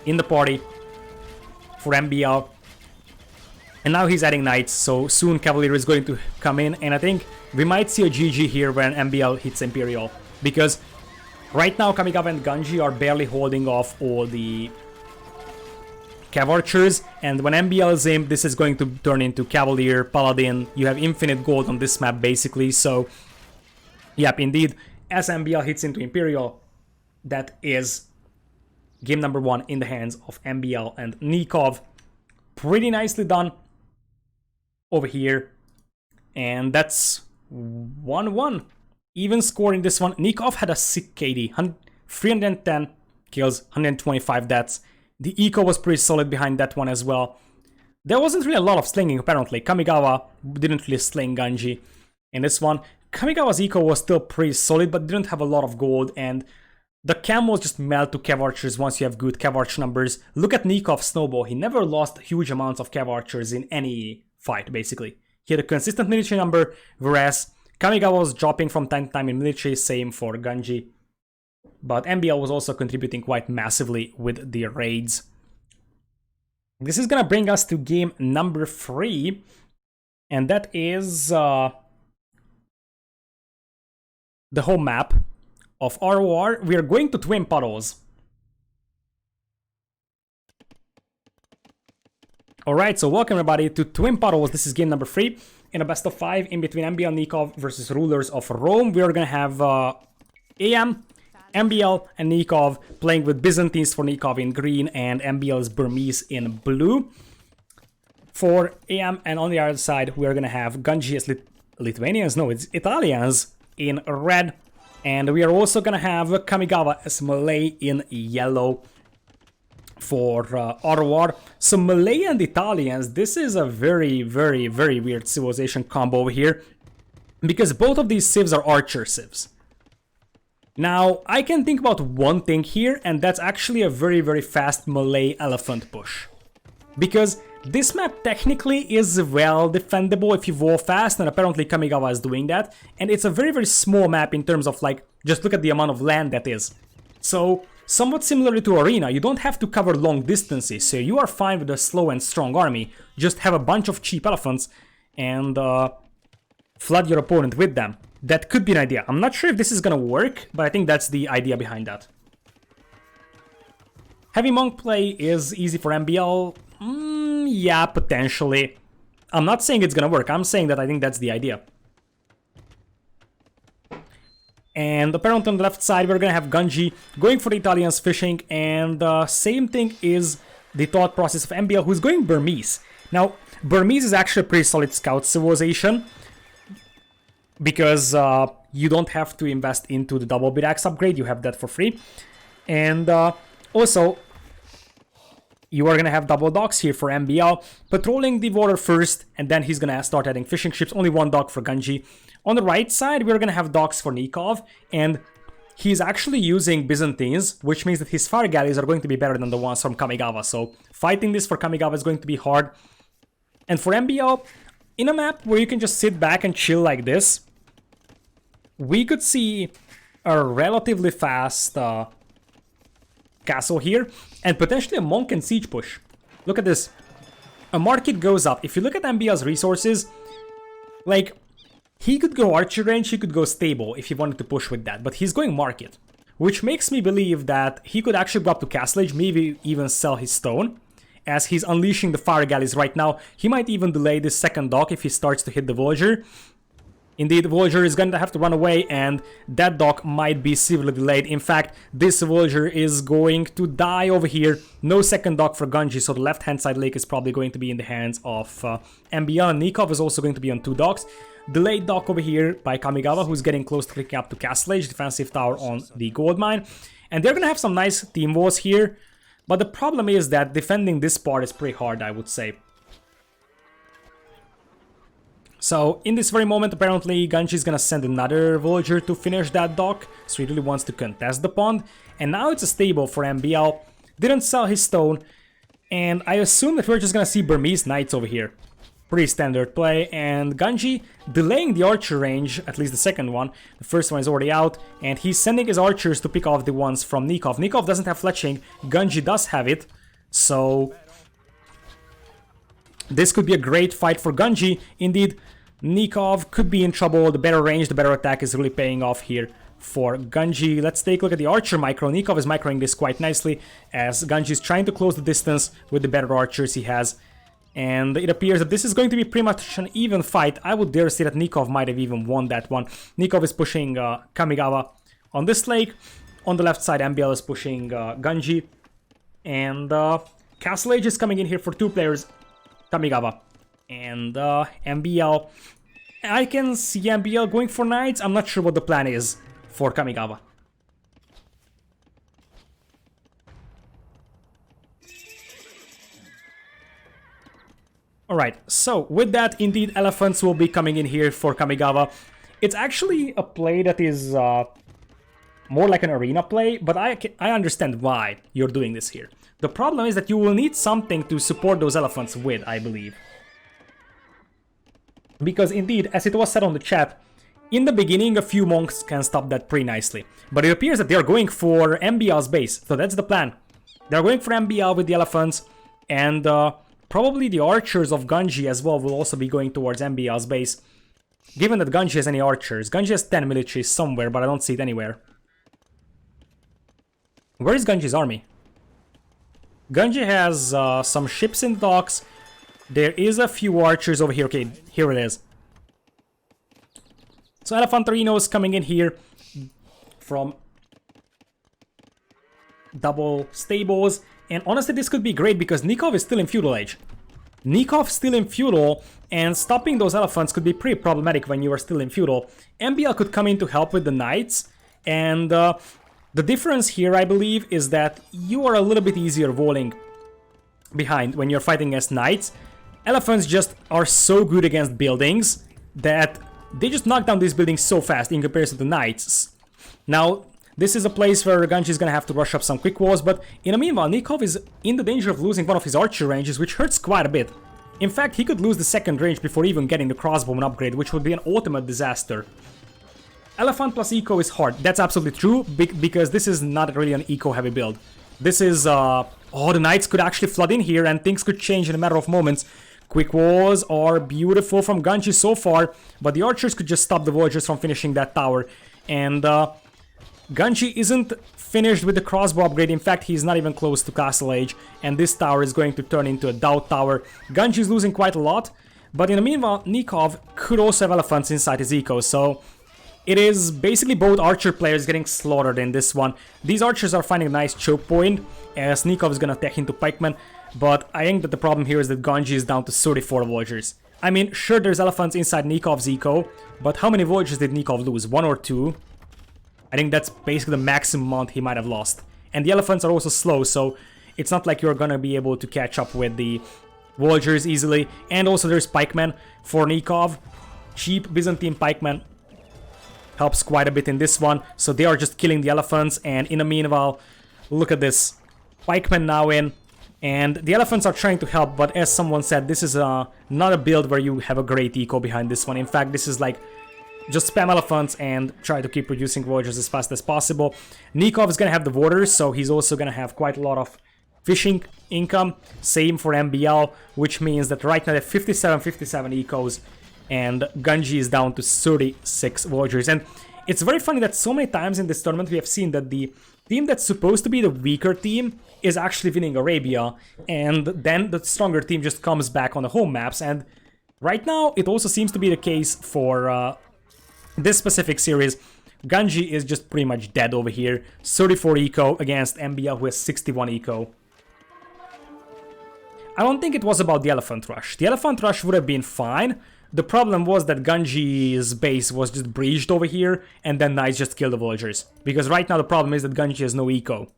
in the party for MbL. And now he's adding knights, so soon Cavalier is going to come in, and I think we might see a GG here when MbL hits Imperial. Because right now Kamigawa and Ganji are barely holding off all the Cav Archers, and when MbL is aimed, this is going to turn into Cavalier, Paladin. You have infinite gold on this map, basically, so... Yep, indeed, as MbL hits into Imperial, that is game number 1 in the hands of MbL and Nicov. Pretty nicely done over here, and that's 1-1. Even score in this one. Nicov had a sick KD, 310 kills, 125 deaths. The eco was pretty solid behind that one as well. There wasn't really a lot of slinging apparently. Kamigawa didn't really sling Ganji in this one. Kamigawa's eco was still pretty solid, but didn't have a lot of gold, and the camos just melt to Cav Archers once you have good Cav Archer numbers. Look at Nikov's snowball. He never lost huge amounts of Cav Archers in any fight, basically. He had a consistent military number, whereas Kamigawa was dropping from time to time in military, same for Ganji. But MbL was also contributing quite massively with the raids. This is gonna bring us to game number 3, and that is the home map of RoR. We are going to Twin Puddles. Alright, so welcome everybody to Twin Puddles. This is game number 3 in a best of 5 in between MbL and Nicov versus Rulers of Rome. We are gonna have AM, MbL and Nicov playing with Byzantines for Nicov in green and MbL's Burmese in blue. For AM, and on the other side we are gonna have Ganji as Lithuanians, no, it's Italians in red. And we are also gonna have Kamigawa as Malay in yellow for RoR. So Malay and Italians, this is a very, very, very weird civilization combo over here, because both of these civs are archer civs. Now, I can think about one thing here, and that's actually a very, very fast Malay elephant push. Because this map technically is well defendable if you wall fast, and apparently Kamigawa is doing that. And it's a very, very small map in terms of, like, just look at the amount of land that is. So, somewhat similar to Arena, you don't have to cover long distances, so you are fine with a slow and strong army. Just have a bunch of cheap elephants and flood your opponent with them. That could be an idea. I'm not sure if this is gonna work, but I think that's the idea behind that. Heavy Monk play is easy for MbL. Yeah, potentially. I'm not saying it's gonna work, I'm saying that I think that's the idea. And apparently on the left side we're gonna have Ganji going for the Italians fishing, and same thing is the thought process of MbL, who's going Burmese. Now, Burmese is actually a pretty solid scout civilization, because you don't have to invest into the double bit axe upgrade, you have that for free. And also, you are gonna have double docks here for MbL, patrolling the water first, and then he's gonna start adding fishing ships, only one dock for Ganji. On the right side, we're gonna have docks for Nicov, and he's actually using Byzantines, which means that his fire galleys are going to be better than the ones from Kamigawa, so fighting this for Kamigawa is going to be hard. And for MbL, in a map where you can just sit back and chill like this, we could see a relatively fast castle here, and potentially a monk and siege push. Look at this. A market goes up. If you look at MbL's resources, like, he could go archer range, he could go stable if he wanted to push with that, but he's going market, which makes me believe that he could actually go up to castle age, maybe even sell his stone, as he's unleashing the fire galleys right now. He might even delay this second dock if he starts to hit the villager. Indeed, the villager is going to have to run away, and that dock might be severely delayed. In fact, this villager is going to die over here. No second dock for Ganji, so the left-hand side lake is probably going to be in the hands of MbL, and Nicov is also going to be on 2 docks. Delayed dock over here by Kamigawa, who's getting close to clicking up to Castle Age, defensive tower on the gold mine. And they're going to have some nice team walls here, but the problem is that defending this part is pretty hard, I would say. So, in this very moment, apparently, Ganji is gonna send another villager to finish that dock, so he really wants to contest the pond. And now it's a stable for MbL, didn't sell his stone, and I assume that we're just gonna see Burmese knights over here. Pretty standard play, and Ganji delaying the archer range, at least the second one. The first one is already out, and he's sending his archers to pick off the ones from Nicov. Nicov doesn't have fletching, Ganji does have it, so this could be a great fight for Ganji. Indeed, Nicov could be in trouble. The better range, the better attack is really paying off here for Ganji. Let's take a look at the Archer micro. Nicov is microing this quite nicely as Ganji is trying to close the distance with the better archers he has. And it appears that this is going to be pretty much an even fight. I would dare say that Nicov might have even won that one. Nicov is pushing Kamigawa on this lake. On the left side, MbL is pushing Ganji. And Castle Age is coming in here for 2 players, Kamigawa and MbL. I can see MbL going for knights. I'm not sure what the plan is for Kamigawa. Alright, so with that, indeed, elephants will be coming in here for Kamigawa. It's actually a play that is more like an arena play, but I understand why you're doing this here. The problem is that you will need something to support those elephants with, I believe. Because indeed, as it was said on the chat, in the beginning a few monks can stop that pretty nicely. But it appears that they're going for MbL's base, so that's the plan. They're going for MbL with the elephants, and probably the archers of Ganji as well will also be going towards MbL's base. Given that Ganji has any archers. Ganji has 10 military somewhere, but I don't see it anywhere. Where is Ganji's army? Ganji has some ships in the docks. There is a few archers over here. Okay, here it is. So Elefantarino is coming in here from double stables. And honestly, this could be great because Nicov is still in feudal age. Nicov still in feudal, and stopping those elephants could be pretty problematic when you are still in feudal. MbL could come in to help with the knights, and the difference here, I believe, is that you are a little bit easier walling behind when you're fighting against knights. Elephants just are so good against buildings that they just knock down these buildings so fast in comparison to knights. Now, this is a place where Ganji is gonna have to rush up some quick walls, but in the meanwhile, Nicov is in the danger of losing one of his archer ranges, which hurts quite a bit. In fact, he could lose the second range before even getting the crossbowman upgrade, which would be an ultimate disaster. Elephant plus eco is hard. That's absolutely true, because this is not really an eco-heavy build. This is, oh, the knights could actually flood in here, and things could change in a matter of moments. Quick walls are beautiful from Ganji so far, but the archers could just stop the villagers from finishing that tower. And Ganji isn't finished with the crossbow upgrade. In fact, he's not even close to Castle Age, and this tower is going to turn into a doubt tower. Ganji is losing quite a lot, but in the meanwhile, Nicov could also have elephants inside his eco, so it is basically both archer players getting slaughtered in this one. These archers are finding a nice choke point, as Nicov is gonna tech into pikemen, but I think that the problem here is that Ganji is down to 34 villagers. I mean, sure, there's elephants inside Nikov's eco, but how many villagers did Nicov lose? 1 or 2? I think that's basically the maximum amount he might have lost. And the elephants are also slow, so it's not like you're gonna be able to catch up with the villagers easily. And also there's pikemen for Nicov. Cheap Byzantine pikemen helps quite a bit in this one, so they are just killing the elephants. And in the meanwhile, look at this. Pikemen now in, and the elephants are trying to help, but as someone said, this is not a build where you have a great eco behind this one. In fact, this is like just spam elephants and try to keep producing villagers as fast as possible. Nicov is gonna have the waters, so he's also gonna have quite a lot of fishing income. Same for MbL, which means that right now they have 57 ecos, and Ganji is down to 36 villagers. And it's very funny that so many times in this tournament we have seen that the team that's supposed to be the weaker team is actually winning Arabia, and then the stronger team just comes back on the home maps. And right now it also seems to be the case for this specific series. Ganji is just pretty much dead over here. 34 eco against MbL, who has 61 eco. I don't think it was about the elephant rush. The elephant rush would have been fine. The problem was that Ganji's base was just breached over here, and then knights just killed the villagers. Because right now the problem is that Ganji has no eco.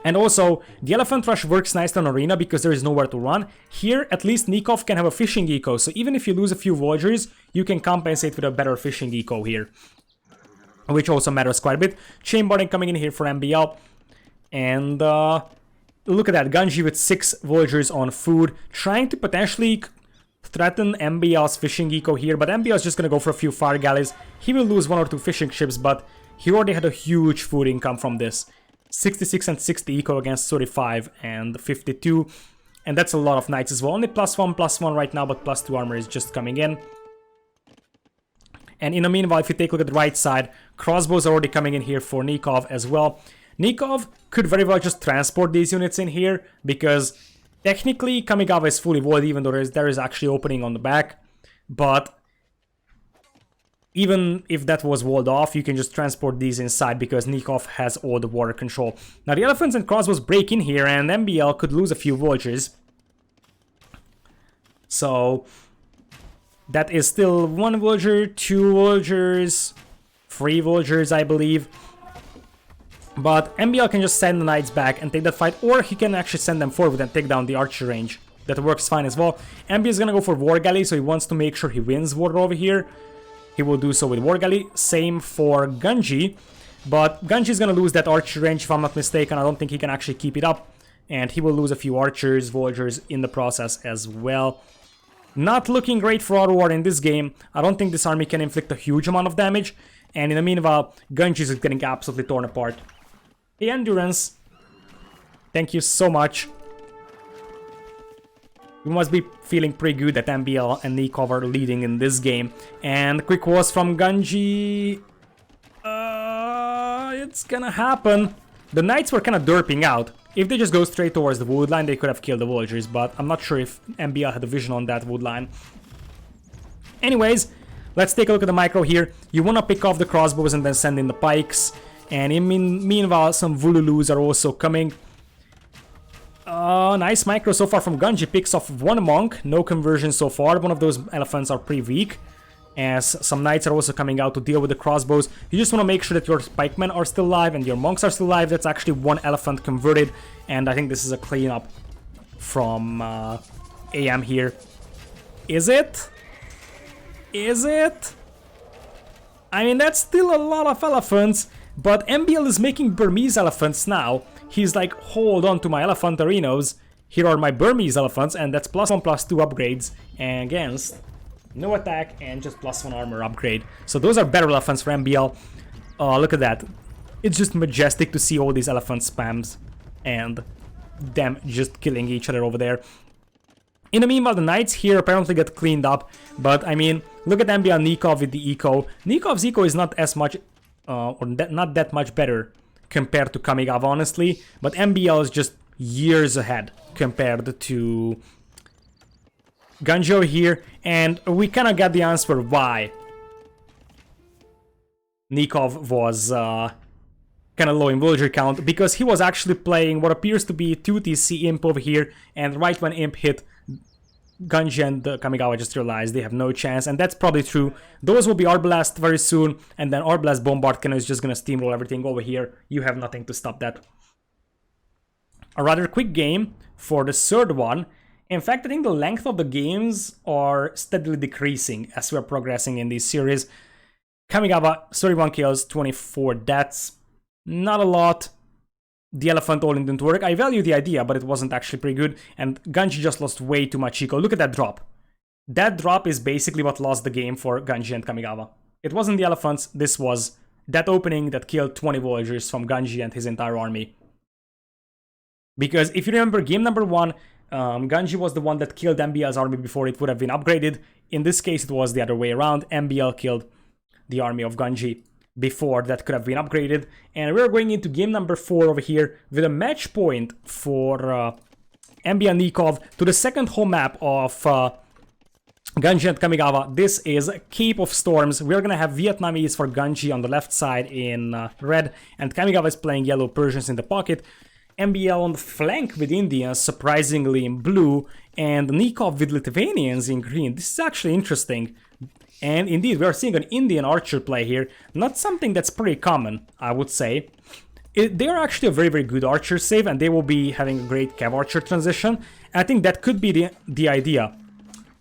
And also, the elephant rush works nicely on arena because there is nowhere to run. Here, at least Nicov can have a fishing eco, so even if you lose a few villagers, you can compensate with a better fishing eco here, which also matters quite a bit. Chambering coming in here for MbL, and look at that, Ganji with 6 villagers on food, trying to potentially threaten MbL's fishing eco here, but MbL is just gonna go for a few fire galleys. He will lose 1 or 2 fishing ships, but he already had a huge food income from this. 66 and 60 eco against 35 and 52, and that's a lot of knights as well. Only +1/+1 right now, but +2 armor is just coming in. And in the meanwhile, if you take a look at the right side, crossbows are already coming in here for Nicov as well. Nicov could very well just transport these units in here, because technically Kamigawa is fully walled, even though there is actually opening on the back. But even if that was walled off, you can just transport these inside, because Nicov has all the water control. Now the elephants and crossbows break in here, and MbL could lose a few vultures. So that is still 1 vulture, 2 vultures, 3 vultures, I believe. But MbL can just send the knights back and take that fight, or he can actually send them forward and take down the archer range. That works fine as well. MbL is gonna go for War Galley, so he wants to make sure he wins war over here. He will do so with War Galley. Same for Ganji. But Ganji is gonna lose that archer range, if I'm not mistaken. I don't think he can actually keep it up. And he will lose a few archers, vultures in the process as well. Not looking great for RoR in this game. I don't think this army can inflict a huge amount of damage. And in the meanwhile, Ganji is getting absolutely torn apart. Hey, Endurance. Thank you so much. You must be feeling pretty good that MbL and Nicov are leading in this game. And quick was from Ganji. It's gonna happen. The knights were kind of derping out. If they just go straight towards the wood line, they could have killed the villagers, but I'm not sure if MbL had a vision on that wood line. Anyways, let's take a look at the micro here. You want to pick off the crossbows and then send in the pikes. And meanwhile, some Vululus are also coming. Nice micro so far from Ganji. Picks off 1 monk. No conversion so far. One of those elephants are pretty weak, as some knights are also coming out to deal with the crossbows. You just want to make sure that your pikemen are still alive and your monks are still alive. That's actually 1 elephant converted, and I think this is a cleanup from AM here. Is it? Is it? I mean, that's still a lot of elephants, but MbL is making Burmese elephants now. He's like, hold on to my elephantarinos. Here are my Burmese elephants, and that's +1/+2 upgrades against no attack and just +1 armor upgrade. So those are better elephants for MbL. Look at that. It's just majestic to see all these elephant spams and them just killing each other over there. In the meanwhile, the knights here apparently get cleaned up, but I mean, look at MbL Nicov with the eco. Nikov's eco is not as much, not that much better compared to Kamigawa, honestly, but MbL is just years ahead compared to Ganji here, and we kind of got the answer why Nicov was kind of low in villager count, because he was actually playing what appears to be 2TC Imp over here, and right when Imp hit, Ganji and Kamigawa just realized they have no chance, and that's probably true. Those will be R-Blast very soon, and then R-Blast Bombard Cannon is just gonna steamroll everything over here. You have nothing to stop that. A rather quick game for the 3rd one. In fact, I think the length of the games are steadily decreasing as we're progressing in this series. Kamigawa, 31 kills, 24 deaths. Not a lot. The elephant all didn't work. I value the idea, but it wasn't actually pretty good. And Ganji just lost way too much eco. Look at that drop. That drop is basically what lost the game for Ganji and Kamigawa. It wasn't the elephants. This was that opening that killed 20 villagers from Ganji and his entire army. Because if you remember, game number 1, Ganji was the one that killed MbL's army before it would have been upgraded. In this case, it was the other way around. MbL killed the army of Ganji before that could have been upgraded. And we're going into game number 4 over here with a match point for MbL Nicov to the 2nd home map of Ganji and Kamigawa. This is Cape of Storms. We're gonna have Vietnamese for Ganji on the left side in red, and Kamigawa is playing yellow Persians in the pocket. MbL on the flank with Indians, surprisingly in blue, and Nicov with Lithuanians in green. This is actually interesting. And indeed, we are seeing an Indian archer play here. Not something that's pretty common, I would say. They are actually a very, very good archer save, and they will be having a great cav archer transition. And I think that could be the idea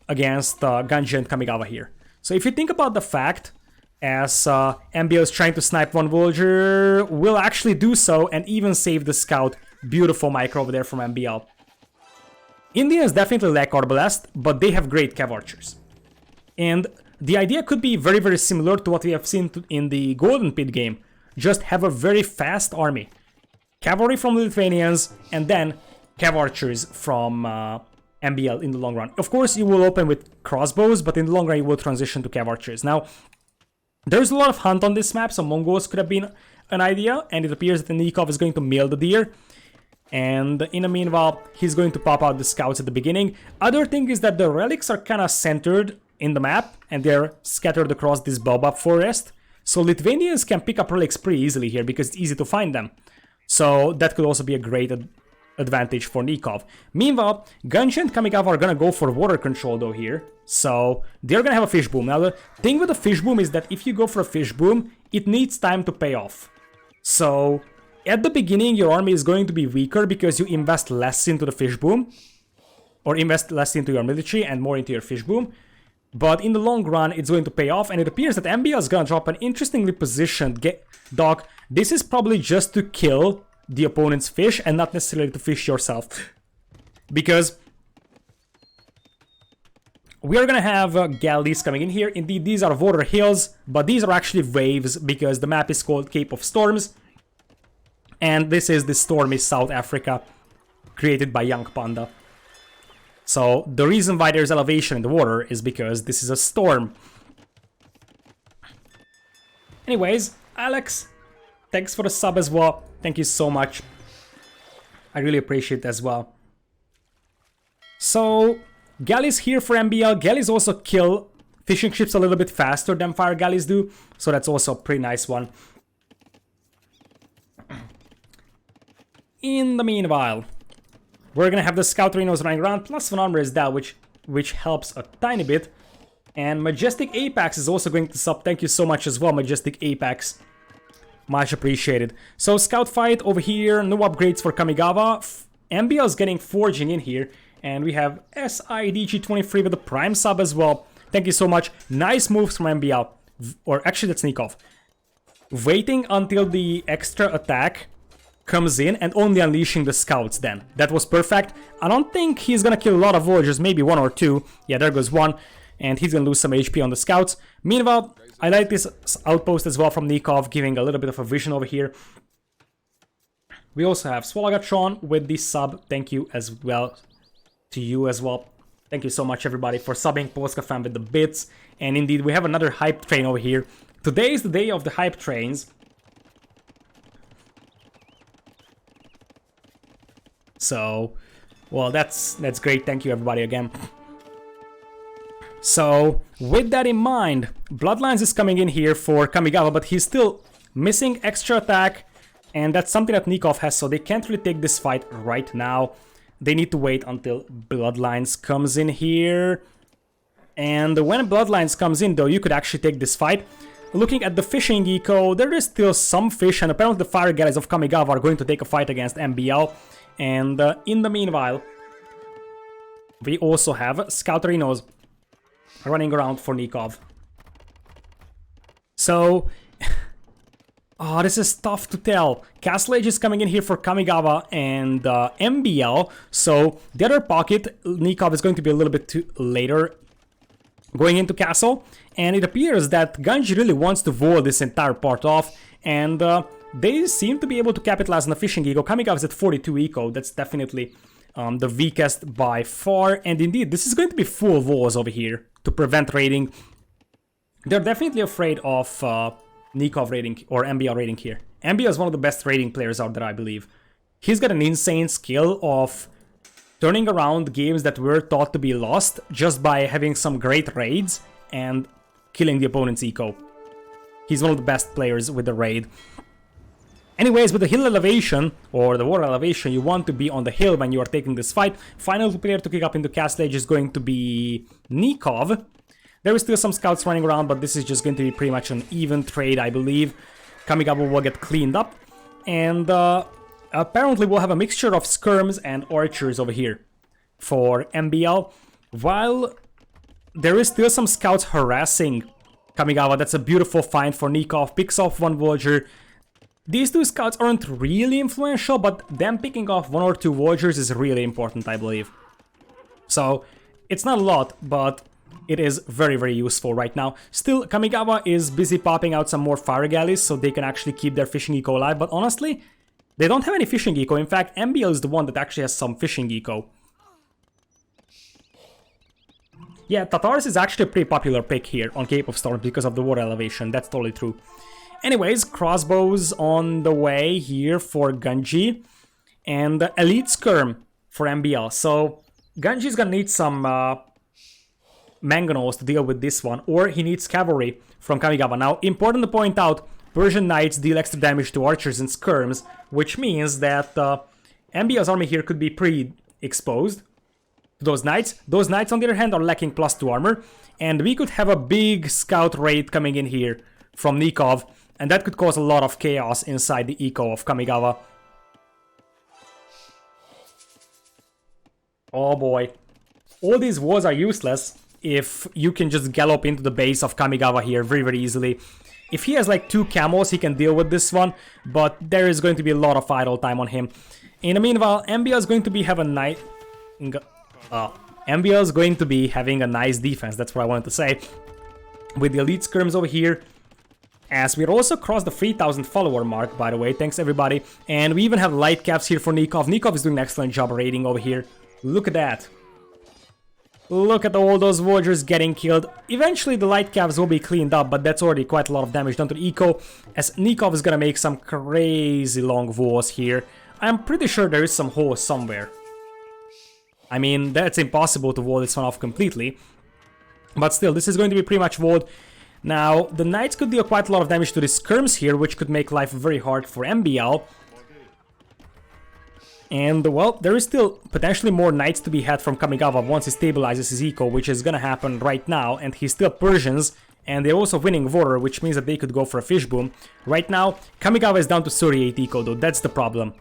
against Ganji and Kamigawa here. So if you think about the fact, as MbL is trying to snipe 1 villager, will actually do so and even save the scout. Beautiful micro over there from MbL. Indians definitely lack R-Blast, but they have great cav archers. And the idea could be very, very similar to what we have seen in the Golden Pit game. Just have a very fast army. Cavalry from the Lithuanians, and then cav archers from MbL in the long run. Of course, you will open with crossbows, but in the long run, you will transition to cav archers. Now, There's a lot of hunt on this map, so Mongols could have been an idea, and it appears that Nicov is going to mill the deer. And in the meanwhile, he's going to pop out the scouts at the beginning. Other thing is that the relics are kind of centered in the map, and they're scattered across this baobab forest. So Lithuanians can pick up relics pretty easily here because it's easy to find them. So that could also be a great advantage for Nicov. Meanwhile, Ganji and Kamigawa are gonna go for water control though here. So they're gonna have a fish boom. Now the thing with the fish boom is that if you go for a fish boom, it needs time to pay off. So at the beginning your army is going to be weaker because you invest less into the fish boom. Or invest less into your military and more into your fish boom. But in the long run, it's going to pay off, and it appears that MbL is gonna drop an interestingly positioned dog. This is probably just to kill the opponent's fish and not necessarily to fish yourself. Because we are gonna have galleys coming in here. Indeed, these are water hills, but these are actually waves because the map is called Cape of Storms. And this is the stormy South Africa created by Young Panda. So the reason why there's elevation in the water is because this is a storm. Anyways, Alex, thanks for the sub as well. Thank you so much. I really appreciate it as well. So, galleys here for MbL. Galleys also kill fishing ships a little bit faster than fire galleys do. So that's also a pretty nice one. In the meanwhile, we're gonna have the scout rhinos running around, plus one armor is down, which helps a tiny bit. And Majestic Apex is also going to sub. Thank you so much as well, Majestic Apex. Much appreciated. So scout fight over here, no upgrades for Kamigawa. MbL is getting forging in here. And we have SIDG23 with the prime sub as well. Thank you so much. Nice moves from MbL. Or actually that's Nicov. Waiting until the extra attack comes in and only unleashing the scouts then. That was perfect. I don't think he's gonna kill a lot of villagers, maybe one or two. Yeah, there goes one. And he's gonna lose some HP on the scouts. Meanwhile, I like this outpost as well from Nicov, giving a little bit of a vision over here. We also have Swalagatron with the sub. Thank you as well to you as well. Thank you so much everybody for subbing Polska fan with the bits. And indeed, we have another hype train over here. Today is the day of the hype trains. So, well, that's great. Thank you everybody again. So, with that in mind, Bloodlines is coming in here for Kamigawa, but he's still missing extra attack, and that's something that Nicov has, so they can't really take this fight right now. They need to wait until Bloodlines comes in here. And when Bloodlines comes in, though, you could actually take this fight. Looking at the fishing eco, there is still some fish, and apparently the fire galleys of Kamigawa are going to take a fight against MbL. And in the meanwhile, we also have Scout Rhinos running around for Nicov. So, oh, this is tough to tell. Castle Age is coming in here for Kamigawa and MbL. So, the other pocket, Nicov is going to be a little bit too later going into Castle. And it appears that Ganji really wants to wall this entire part off. And they seem to be able to capitalize on the fishing eco. Kamigawa is at 42 eco. That's definitely the weakest by far. And indeed, this is going to be full walls over here to prevent raiding. They're definitely afraid of Nicov raiding or MbL raiding here. MbL is one of the best raiding players out there, I believe. He's got an insane skill of turning around games that were thought to be lost just by having some great raids and killing the opponent's eco. He's one of the best players with the raid. Anyways, with the hill elevation, or the water elevation, you want to be on the hill when you are taking this fight. Final player to kick up into Castle Age is going to be Nicov. There is still some scouts running around, but this is just going to be pretty much an even trade, I believe. Kamigawa will get cleaned up. And apparently we'll have a mixture of skirms and archers over here for MbL. While there is still some scouts harassing Kamigawa, that's a beautiful find for Nicov. Picks off one villager. These two scouts aren't really influential, but them picking off one or two villagers is really important, I believe. So, it's not a lot, but it is very, very useful right now. Still, Kamigawa is busy popping out some more fire galleys so they can actually keep their fishing eco alive, but honestly, they don't have any fishing eco. In fact, MbL is the one that actually has some fishing eco. Yeah, Tatars is actually a pretty popular pick here on Cape of Storms because of the water elevation. That's totally true. Anyways, crossbows on the way here for Ganji. And Elite Skirm for MbL. So Ganji's gonna need some mangonels to deal with this one. Or he needs cavalry from Kamigawa. Now, important to point out, Persian Knights deal extra damage to archers and skirms, which means that MbL's army here could be pretty exposed to those knights. Those knights, on the other hand, are lacking +2 armor, and we could have a big scout raid coming in here from Nicov, and that could cause a lot of chaos inside the eco of Kamigawa. Oh boy. All these walls are useless if you can just gallop into the base of Kamigawa here very, very easily. If he has like 2 camels, he can deal with this one, but there is going to be a lot of idle time on him. In the meanwhile, MbL is going to be MbL is going to be having a nice defense, that's what I wanted to say. With the elite skirms over here, as we also crossed the 3,000 follower mark, by the way, thanks everybody. And we even have light caps here for Nicov. Nicov is doing an excellent job raiding over here. Look at that. Look at all those villagers getting killed. Eventually the light caps will be cleaned up, but that's already quite a lot of damage done to the eco, as Nicov is gonna make some crazy long walls here. I'm pretty sure there is some holes somewhere. I mean, that's impossible to wall this one off completely. But still, this is going to be pretty much walled. Now, the knights could deal quite a lot of damage to the skirms here, which could make life very hard for MbL. And, well, there is still potentially more knights to be had from Kamigawa once he stabilizes his eco, which is gonna happen right now. And he's still Persians, and they're also winning RoR, which means that they could go for a fish boom. Right now, Kamigawa is down to 38 eco, though, that's the problem.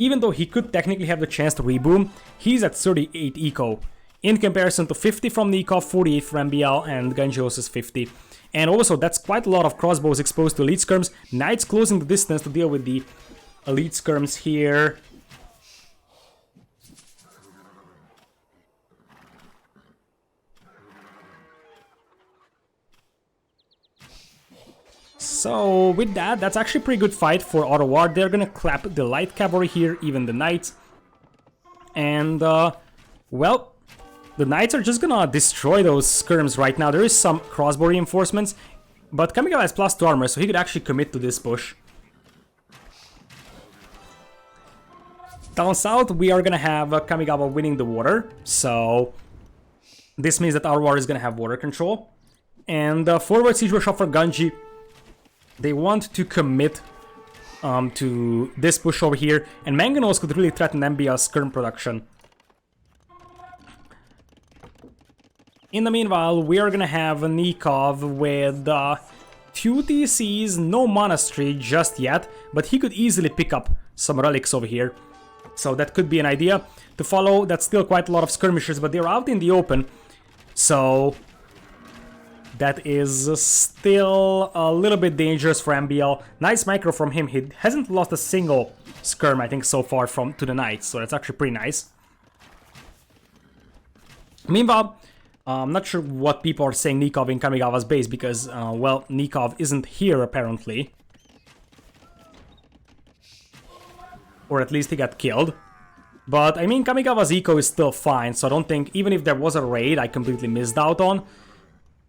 Even though he could technically have the chance to reboom, he's at 38 eco. In comparison to 50 from Nicov, 48 from MbL, and Ganji also is 50. And also, that's quite a lot of crossbows exposed to elite skirms. Knights closing the distance to deal with the elite skirms here. So, with that, that's actually a pretty good fight for RoR. They're gonna clap the light cavalry here, even the knights. And, well, the knights are just gonna destroy those skirms right now. There is some crossbow reinforcements, but Kamigawa has +2 armor, so he could actually commit to this push. Down south, we are gonna have Kamigawa winning the water, so this means that RoR is gonna have water control. And forward siege rush for Ganji. They want to commit to this push over here, and mangonels could really threaten MbL's skirm production. In the meanwhile, we are gonna have Nicov with 2 TCs, no monastery just yet, but he could easily pick up some relics over here. So that could be an idea to follow. That's still quite a lot of skirmishers, but they're out in the open. So that is still a little bit dangerous for MbL. Nice micro from him. He hasn't lost a single skirm, I think, so far to the knights, so that's actually pretty nice. Meanwhile, I'm not sure what people are saying Nicov in Kamigawa's base, because, well, Nicov isn't here, apparently. Or at least he got killed. But, I mean, Kamigawa's eco is still fine, so I don't think, even if there was a raid I completely missed out on,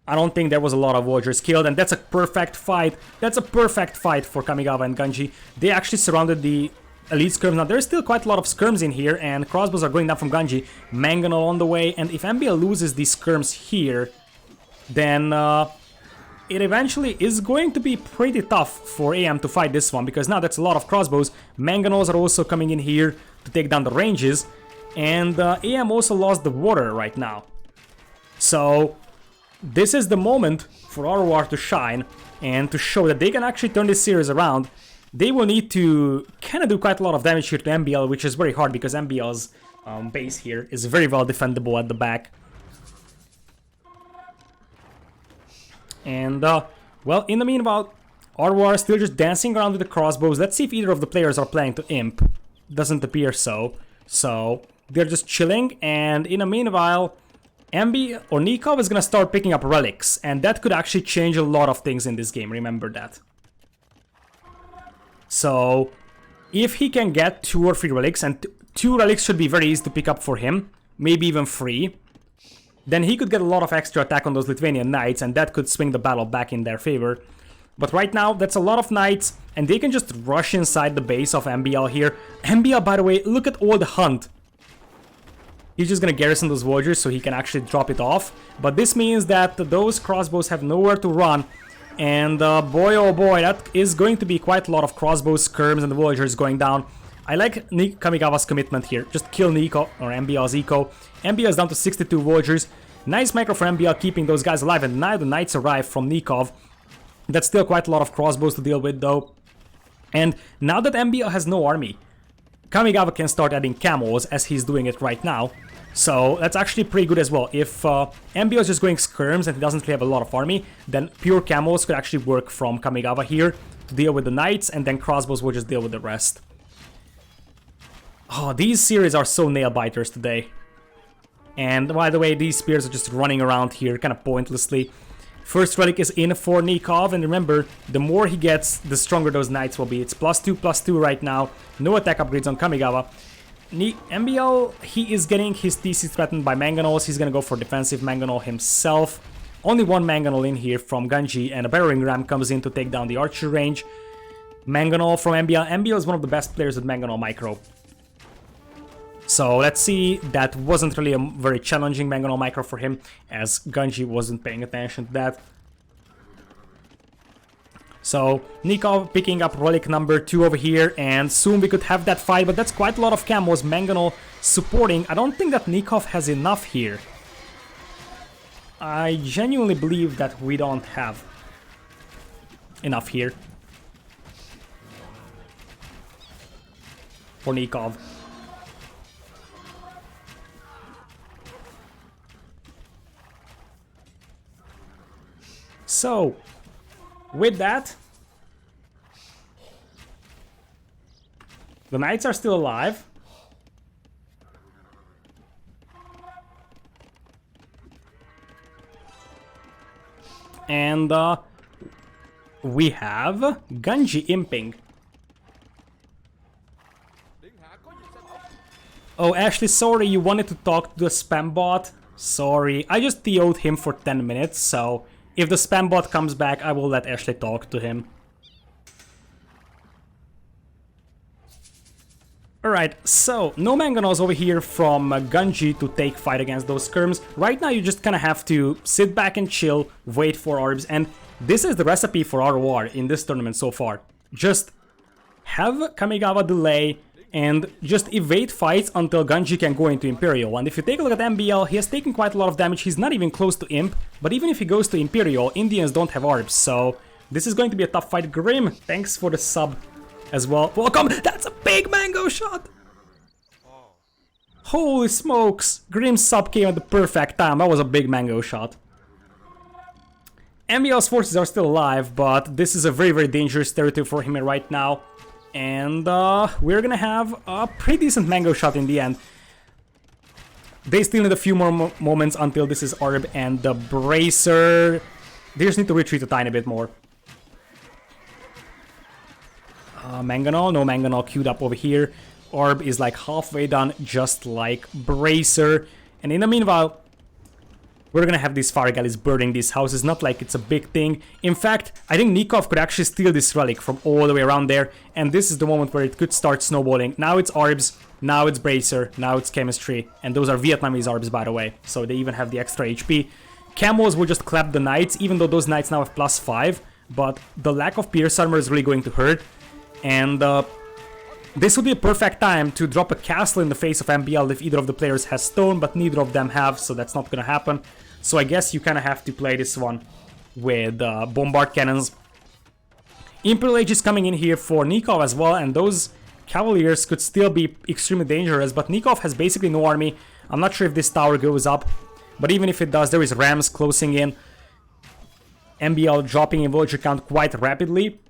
I don't think there was a lot of villagers killed, and that's a perfect fight. That's a perfect fight for Kamigawa and Ganji. They actually surrounded the elite skirms. Now, there's still quite a lot of skirms in here, and crossbows are going down from Ganji. Mangonel on the way, and if MbL loses these skirms here, then it eventually is going to be pretty tough for AM to fight this one, because now that's a lot of crossbows. Mangonels are also coming in here to take down the ranges, and AM also lost the water right now. So this is the moment for RoR to shine and to show that they can actually turn this series around. They will need to kind of do quite a lot of damage here to MbL, which is very hard because MbL's base here is very well defendable at the back. And, well, in the meanwhile, RoR is still just dancing around with the crossbows. Let's see if either of the players are planning to imp. Doesn't appear so. So, they're just chilling, and in the meanwhile, Nicov is gonna start picking up relics, and that could actually change a lot of things in this game, remember that. So, if he can get 2 or 3 relics, and 2 relics should be very easy to pick up for him, maybe even 3, then he could get a lot of extra attack on those Lithuanian knights, and that could swing the battle back in their favor. But right now, that's a lot of knights, and they can just rush inside the base of MbL here. MbL, by the way, look at all the hunt. He's just gonna garrison those villagers so he can actually drop it off. But this means that those crossbows have nowhere to run. And boy oh boy, that is going to be quite a lot of crossbows, skirms, and the villagers going down. I like Kamigawa's commitment here. Just kill Nicov, or MbL's eco. MbL is down to 62 villagers. Nice micro for MbL keeping those guys alive, and now the knights arrive from Nicov. That's still quite a lot of crossbows to deal with though. And now that MbL has no army, Kamigawa can start adding camels as he's doing it right now. So that's actually pretty good as well. If MbL is just going skirms and he doesn't really have a lot of army, then pure camels could actually work from Kamigawa here to deal with the knights, and then crossbows will just deal with the rest. Oh, these series are so nail-biters today. And by the way, these spears are just running around here kind of pointlessly. First relic is in for Nicov, and remember, the more he gets, the stronger those knights will be. It's +2/+2 right now. No attack upgrades on Kamigawa. MbL, he is getting his TC threatened by Mangonels. He's gonna go for defensive Mangonel himself. Only one Mangonel in here from Ganji, and a Battering Ram comes in to take down the archer range. Mangonel from MbL. MbL is one of the best players with Mangonel micro. So let's see, that wasn't really a very challenging Mangonel micro for him, as Ganji wasn't paying attention to that. So Nicov picking up relic number 2 over here, and soon we could have that fight, but that's quite a lot of camos. Mangonel supporting. I don't think that Nicov has enough here. I genuinely believe that we don't have enough here for Nicov. So, with that, the knights are still alive. And we have Ganji imping. Oh, Ashley, sorry, you wanted to talk to the spam bot? Sorry, I just TO'd him for 10 minutes, so if the spam bot comes back, I will let Ashley talk to him. Alright, so no Mangonels over here from Ganji to take fight against those skirms. Right now you just kind of have to sit back and chill, wait for orbs, and this is the recipe for RoR in this tournament so far. Just have Kamigawa delay and just evade fights until Ganji can go into Imperial. And if you take a look at MbL, he has taken quite a lot of damage. He's not even close to Imp, but even if he goes to Imperial, Indians don't have orbs, so this is going to be a tough fight. Grim, thanks for the sub as well. Welcome! That's a big mango shot! Holy smokes! Grim's sub came at the perfect time. That was a big mango shot. MbL's forces are still alive, but this is a very, very dangerous territory for him right now. And we're gonna have a pretty decent mango shot in the end. They still need a few more moments until this is Orb and the Bracer. They just need to retreat a tiny bit more. Mangonel, no Mangonel queued up over here. Orb is like halfway done, just like Bracer. And in the meanwhile, we're gonna have these Fargalis burning these houses, not like it's a big thing. In fact, I think Nicov could actually steal this relic from all the way around there, and this is the moment where it could start snowballing. Now it's Orbs, now it's Bracer, now it's Chemistry, and those are Vietnamese Orbs, by the way, so they even have the extra HP. Camos will just clap the Knights, even though those Knights now have +5, but the lack of Pierce Armor is really going to hurt, and this would be a perfect time to drop a castle in the face of MbL if either of the players has stone, but neither of them have, so that's not gonna happen. So I guess you kind of have to play this one with bombard cannons. Imperial Age is coming in here for Nicov as well, and those Cavaliers could still be extremely dangerous, but Nicov has basically no army. I'm not sure if this tower goes up, but even if it does, there is Rams closing in. MbL dropping in villager count quite rapidly.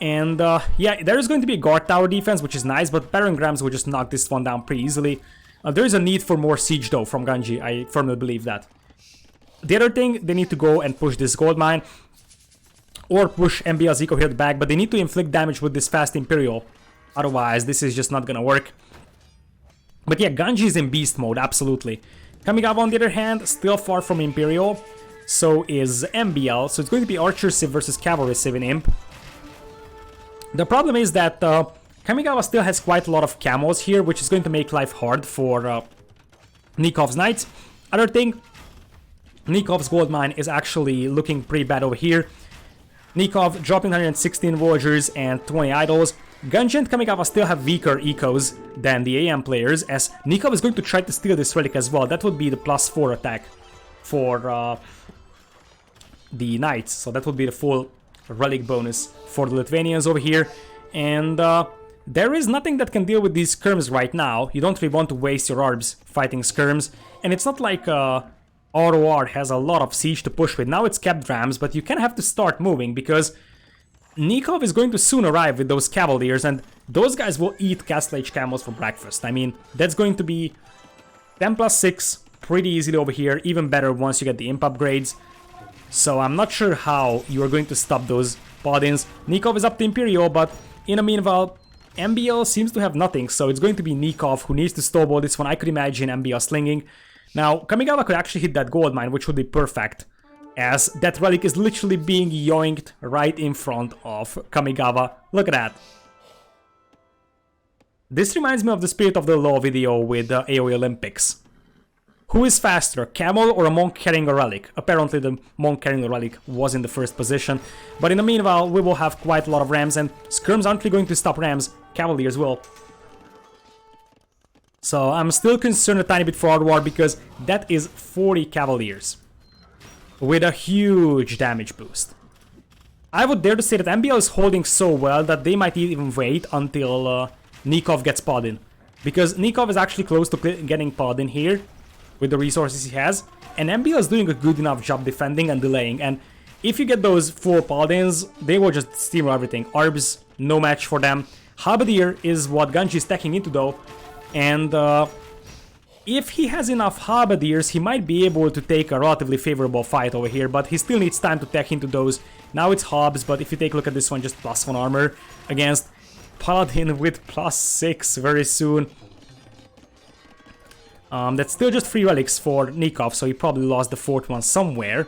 And yeah, there is going to be a guard tower defense, which is nice, but Battering Rams will just knock this one down pretty easily. There is a need for more siege though from Ganji, I firmly believe that. The other thing, they need to go and push this gold mine, or push MbL's eco here at the back, but they need to inflict damage with this fast Imperial. Otherwise, this is just not gonna work. But yeah, Ganji is in beast mode, absolutely. Kamigawa, on the other hand, still far from Imperial. So is MbL. So it's going to be Archer Civ versus Cavalry Civ in Imp. The problem is that Kamigawa still has quite a lot of camos here, which is going to make life hard for Nikov's Knights. Other thing, Nikov's gold mine is actually looking pretty bad over here. Nicov dropping 116 villagers and 20 idols. Ganji and Kamigawa still have weaker ecos than the AM players, as Nicov is going to try to steal this relic as well. That would be the +4 attack for the Knights, so that would be the full relic bonus for the Lithuanians over here. And there is nothing that can deal with these skirms right now. You don't really want to waste your orbs fighting skirms, and it's not like RoR has a lot of siege to push with. Now it's kept rams, but you kind of have to start moving because Nicov is going to soon arrive with those cavaliers, and those guys will eat Castle Age camels for breakfast. I mean, that's going to be 10+6 pretty easily over here, even better once you get the imp upgrades. So I'm not sure how you are going to stop those paladins. Nicov is up to Imperial, but in the meanwhile, MbL seems to have nothing, so it's going to be Nicov who needs to snowball this one. I could imagine MbL slinging. Now, Kamigawa could actually hit that gold mine, which would be perfect, as that relic is literally being yoinked right in front of Kamigawa. Look at that. This reminds me of the Spirit of the Law video with AoE Olympics. Who is faster, camel or a monk carrying a relic? Apparently the monk carrying a relic was in the first position, but in the meanwhile we will have quite a lot of rams, and skirms aren't really going to stop rams, cavaliers will. So I'm still concerned a tiny bit for RoR because that is 40 cavaliers with a huge damage boost. I would dare to say that MbL is holding so well that they might even wait until Nicov gets Paladin, because Nicov is actually close to getting Paladin here with the resources he has, and MbL is doing a good enough job defending and delaying, and if you get those 4 Paladins, they will just steamroll everything. Arbs, no match for them. Halberdier is what Ganji is stacking into though, and if he has enough Halberdiers, he might be able to take a relatively favorable fight over here, but he still needs time to tech into those. Now it's Hobbs, but if you take a look at this one, just +1 armor against Paladin with +6 very soon. That's still just 3 relics for Nicov, so he probably lost the 4th one somewhere.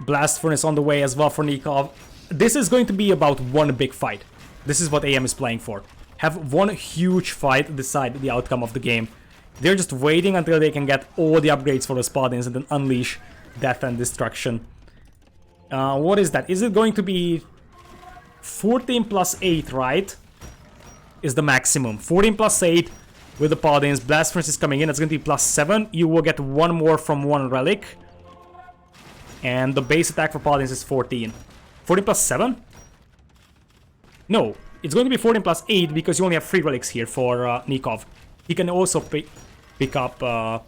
Blast Furnace on the way as well for Nicov. This is going to be about one big fight. This is what AM is playing for. Have one huge fight decide the outcome of the game. They're just waiting until they can get all the upgrades for the Paladins and then unleash death and destruction. What is that? Is it going to be 14+8, right? Is the maximum. 14+8 with the Paladins. Blast Furnace is coming in. It's going to be +7. You will get one more from one relic. And the base attack for Paladins is 14. 14+7? No, it's going to be 14+8 because you only have 3 relics here for Nicov. He can also pick up a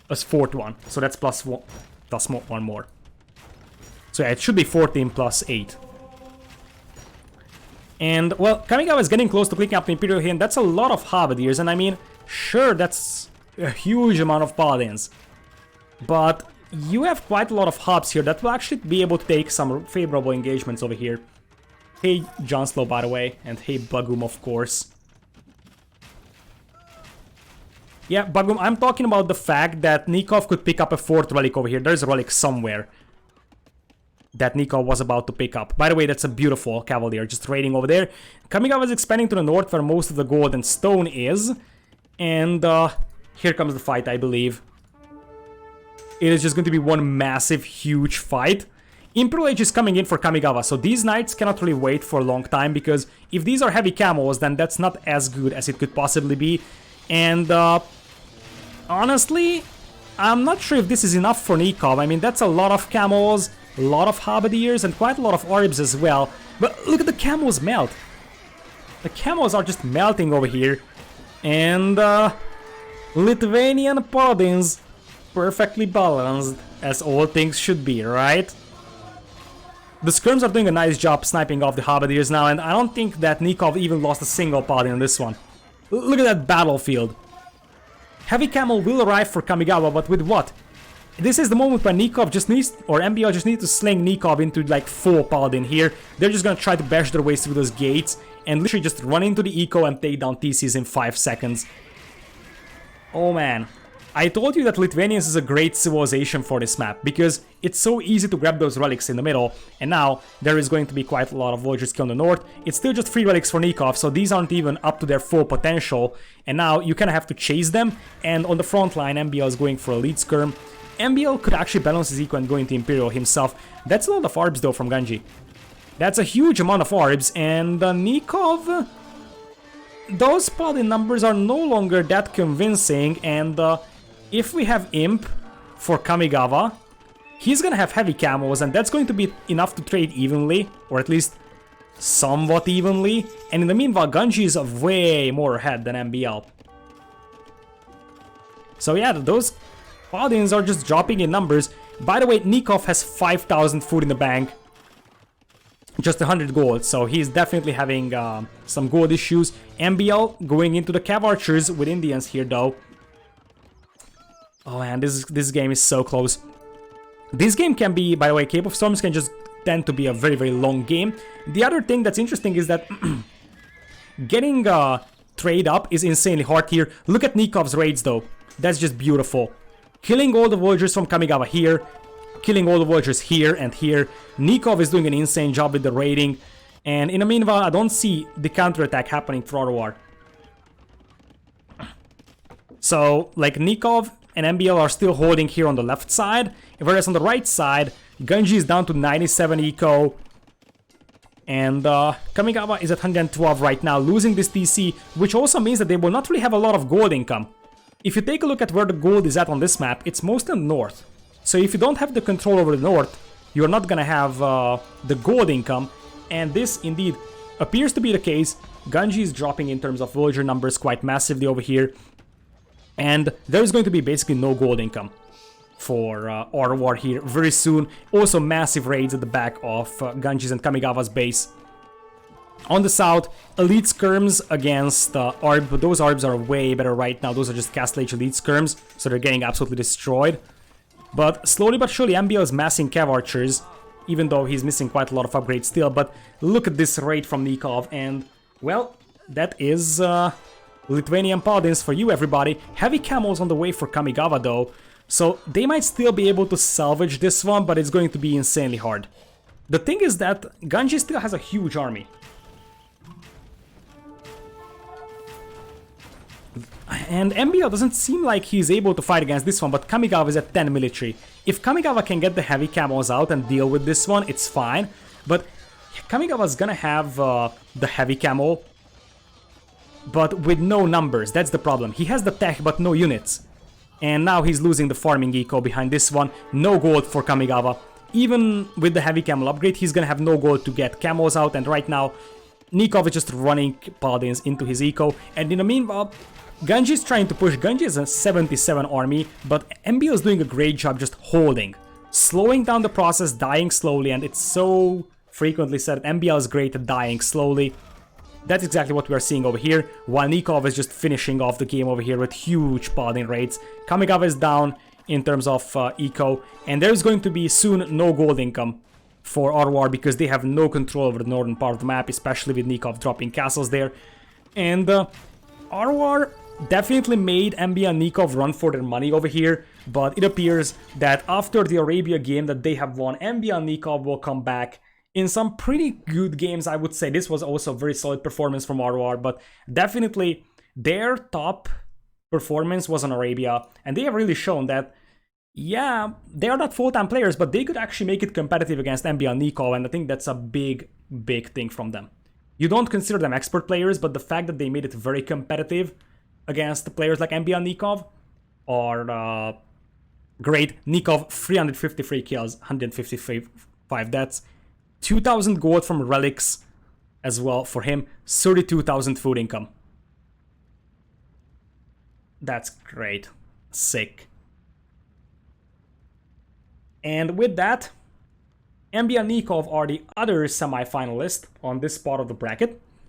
4th one, so that's +1 more. So yeah, it should be 14+8. And, well, Kamigawa is getting close to clicking up the Imperial here, and that's a lot of Halberdiers, and I mean, sure, that's a huge amount of Paladins. But you have quite a lot of hubs here that will actually be able to take some favorable engagements over here. Hey, Johnslow, by the way, and hey, Bagum, of course. Yeah, Bagum, I'm talking about the fact that Nicov could pick up a 4th relic over here. There's a relic somewhere that Nicov was about to pick up. By the way, that's a beautiful Cavalier just raiding over there. Kamigawa is expanding to the north where most of the gold and stone is. And here comes the fight, I believe. It is just going to be one massive, huge fight. Imperial Age is coming in for Kamigawa, so these knights cannot really wait for a long time, because if these are heavy camos, then that's not as good as it could possibly be. And honestly, I'm not sure if this is enough for Nicov. I mean, that's a lot of camos, a lot of Halberdiers, and quite a lot of orbs as well. But look at the camos melt. The camos are just melting over here. And Lithuanian Paladins, perfectly balanced, as all things should be, right? The skirms are doing a nice job sniping off the Halberdiers now, and I don't think that Nicov even lost a single Paladin on this one. Look at that battlefield. Heavy Camel will arrive for Kamigawa, but with what? This is the moment when Nicov just needs, or MbL just needs to sling Nicov into like 4 Paladin here. They're just gonna try to bash their ways through those gates and literally just run into the eco and take down TCs in 5 seconds. Oh man, I told you that Lithuanians is a great civilization for this map, because it's so easy to grab those relics in the middle, and now there is going to be quite a lot of villagers on the north. It's still just 3 relics for Nicov, so these aren't even up to their full potential, and now you kind of have to chase them, and on the front line MbL is going for a lead skirm. MbL could actually balance his eco and go into Imperial himself. That's a lot of arbs though from Ganji. That's a huge amount of arbs, and Nicov... Those paladin numbers are no longer that convincing, and if we have Imp for Kamigawa, he's gonna have heavy camos, and that's going to be enough to trade evenly, or at least somewhat evenly. And in the meanwhile, Ganji is way more ahead than MbL. So yeah, those paladins are just dropping in numbers. By the way, Nicov has 5,000 food in the bank. Just 100 gold, so he's definitely having some gold issues. MbL going into the Cav Archers with Indians here though. Oh man, this game is so close. This game can be, by the way, Cape of Storms can just tend to be a very, very long game. The other thing that's interesting is that getting trade up is insanely hard here. Look at Nikov's raids though. That's just beautiful. Killing all the villagers from Kamigawa here. Killing all the villagers here and here. Nicov is doing an insane job with the raiding. And in the meanwhile, I don't see the counterattack happening for RoR. So, like, Nicov and MbL are still holding here on the left side. Whereas on the right side, Ganji is down to 97 eco. And Kamigawa is at 112 right now, losing this TC. Which also means that they will not really have a lot of gold income. If you take a look at where the gold is at on this map, it's mostly in the north. So if you don't have the control over the north, you're not gonna have the gold income, and this indeed appears to be the case. Ganji is dropping in terms of villager numbers quite massively over here, and there's going to be basically no gold income for RoR here very soon. Also massive raids at the back of Ganji's and Kamigawa's base. On the south, elite skirms against Arb, but those Arbs are way better right now. Those are just Castle Age elite skirms, so they're getting absolutely destroyed. But slowly but surely MbL is massing Cav Archers, even though he's missing quite a lot of upgrades still. But look at this raid from Nicov, and, well, that is Lithuanian Paladins for you, everybody. Heavy camos on the way for Kamigawa, though, so they might still be able to salvage this one, but it's going to be insanely hard. The thing is that Ganji still has a huge army. And MbL doesn't seem like he's able to fight against this one, but Kamigawa is at 10 military. If Kamigawa can get the heavy camos out and deal with this one, it's fine. But Kamigawa's gonna have the heavy camo, but with no numbers. That's the problem. He has the tech, but no units. And now he's losing the farming eco behind this one. No gold for Kamigawa. Even with the heavy camo upgrade, he's gonna have no gold to get camos out. And right now, Nicov is just running paladins into his eco. And in the meanwhile, Ganji is trying to push. Ganji is a 77 army, but MbL is doing a great job just holding. Slowing down the process, dying slowly, and it's so frequently said MbL is great at dying slowly. That's exactly what we are seeing over here, while Nicov is just finishing off the game over here with huge paladin raids. Kamigawa is down in terms of eco, and there's going to be soon no gold income for RoR because they have no control over the northern part of the map, especially with Nicov dropping castles there. And RoR definitely made MbL and Nicov run for their money over here, but it appears that after the Arabia game that they have won, MbL and Nicov will come back in some pretty good games, I would say. This was also a very solid performance from RoR, but definitely their top performance was on Arabia, and they have really shown that, yeah, they are not full-time players, but they could actually make it competitive against MbL and Nicov, and I think that's a big, big thing from them. You don't consider them expert players, but the fact that they made it very competitive against the players like MbL and Nicov are great. Nicov, 353 kills, 155 deaths, 2,000 gold from relics as well for him, 32,000 food income. That's great. Sick. And with that, MbL and Nicov are the other semi-finalists on this part of the bracket.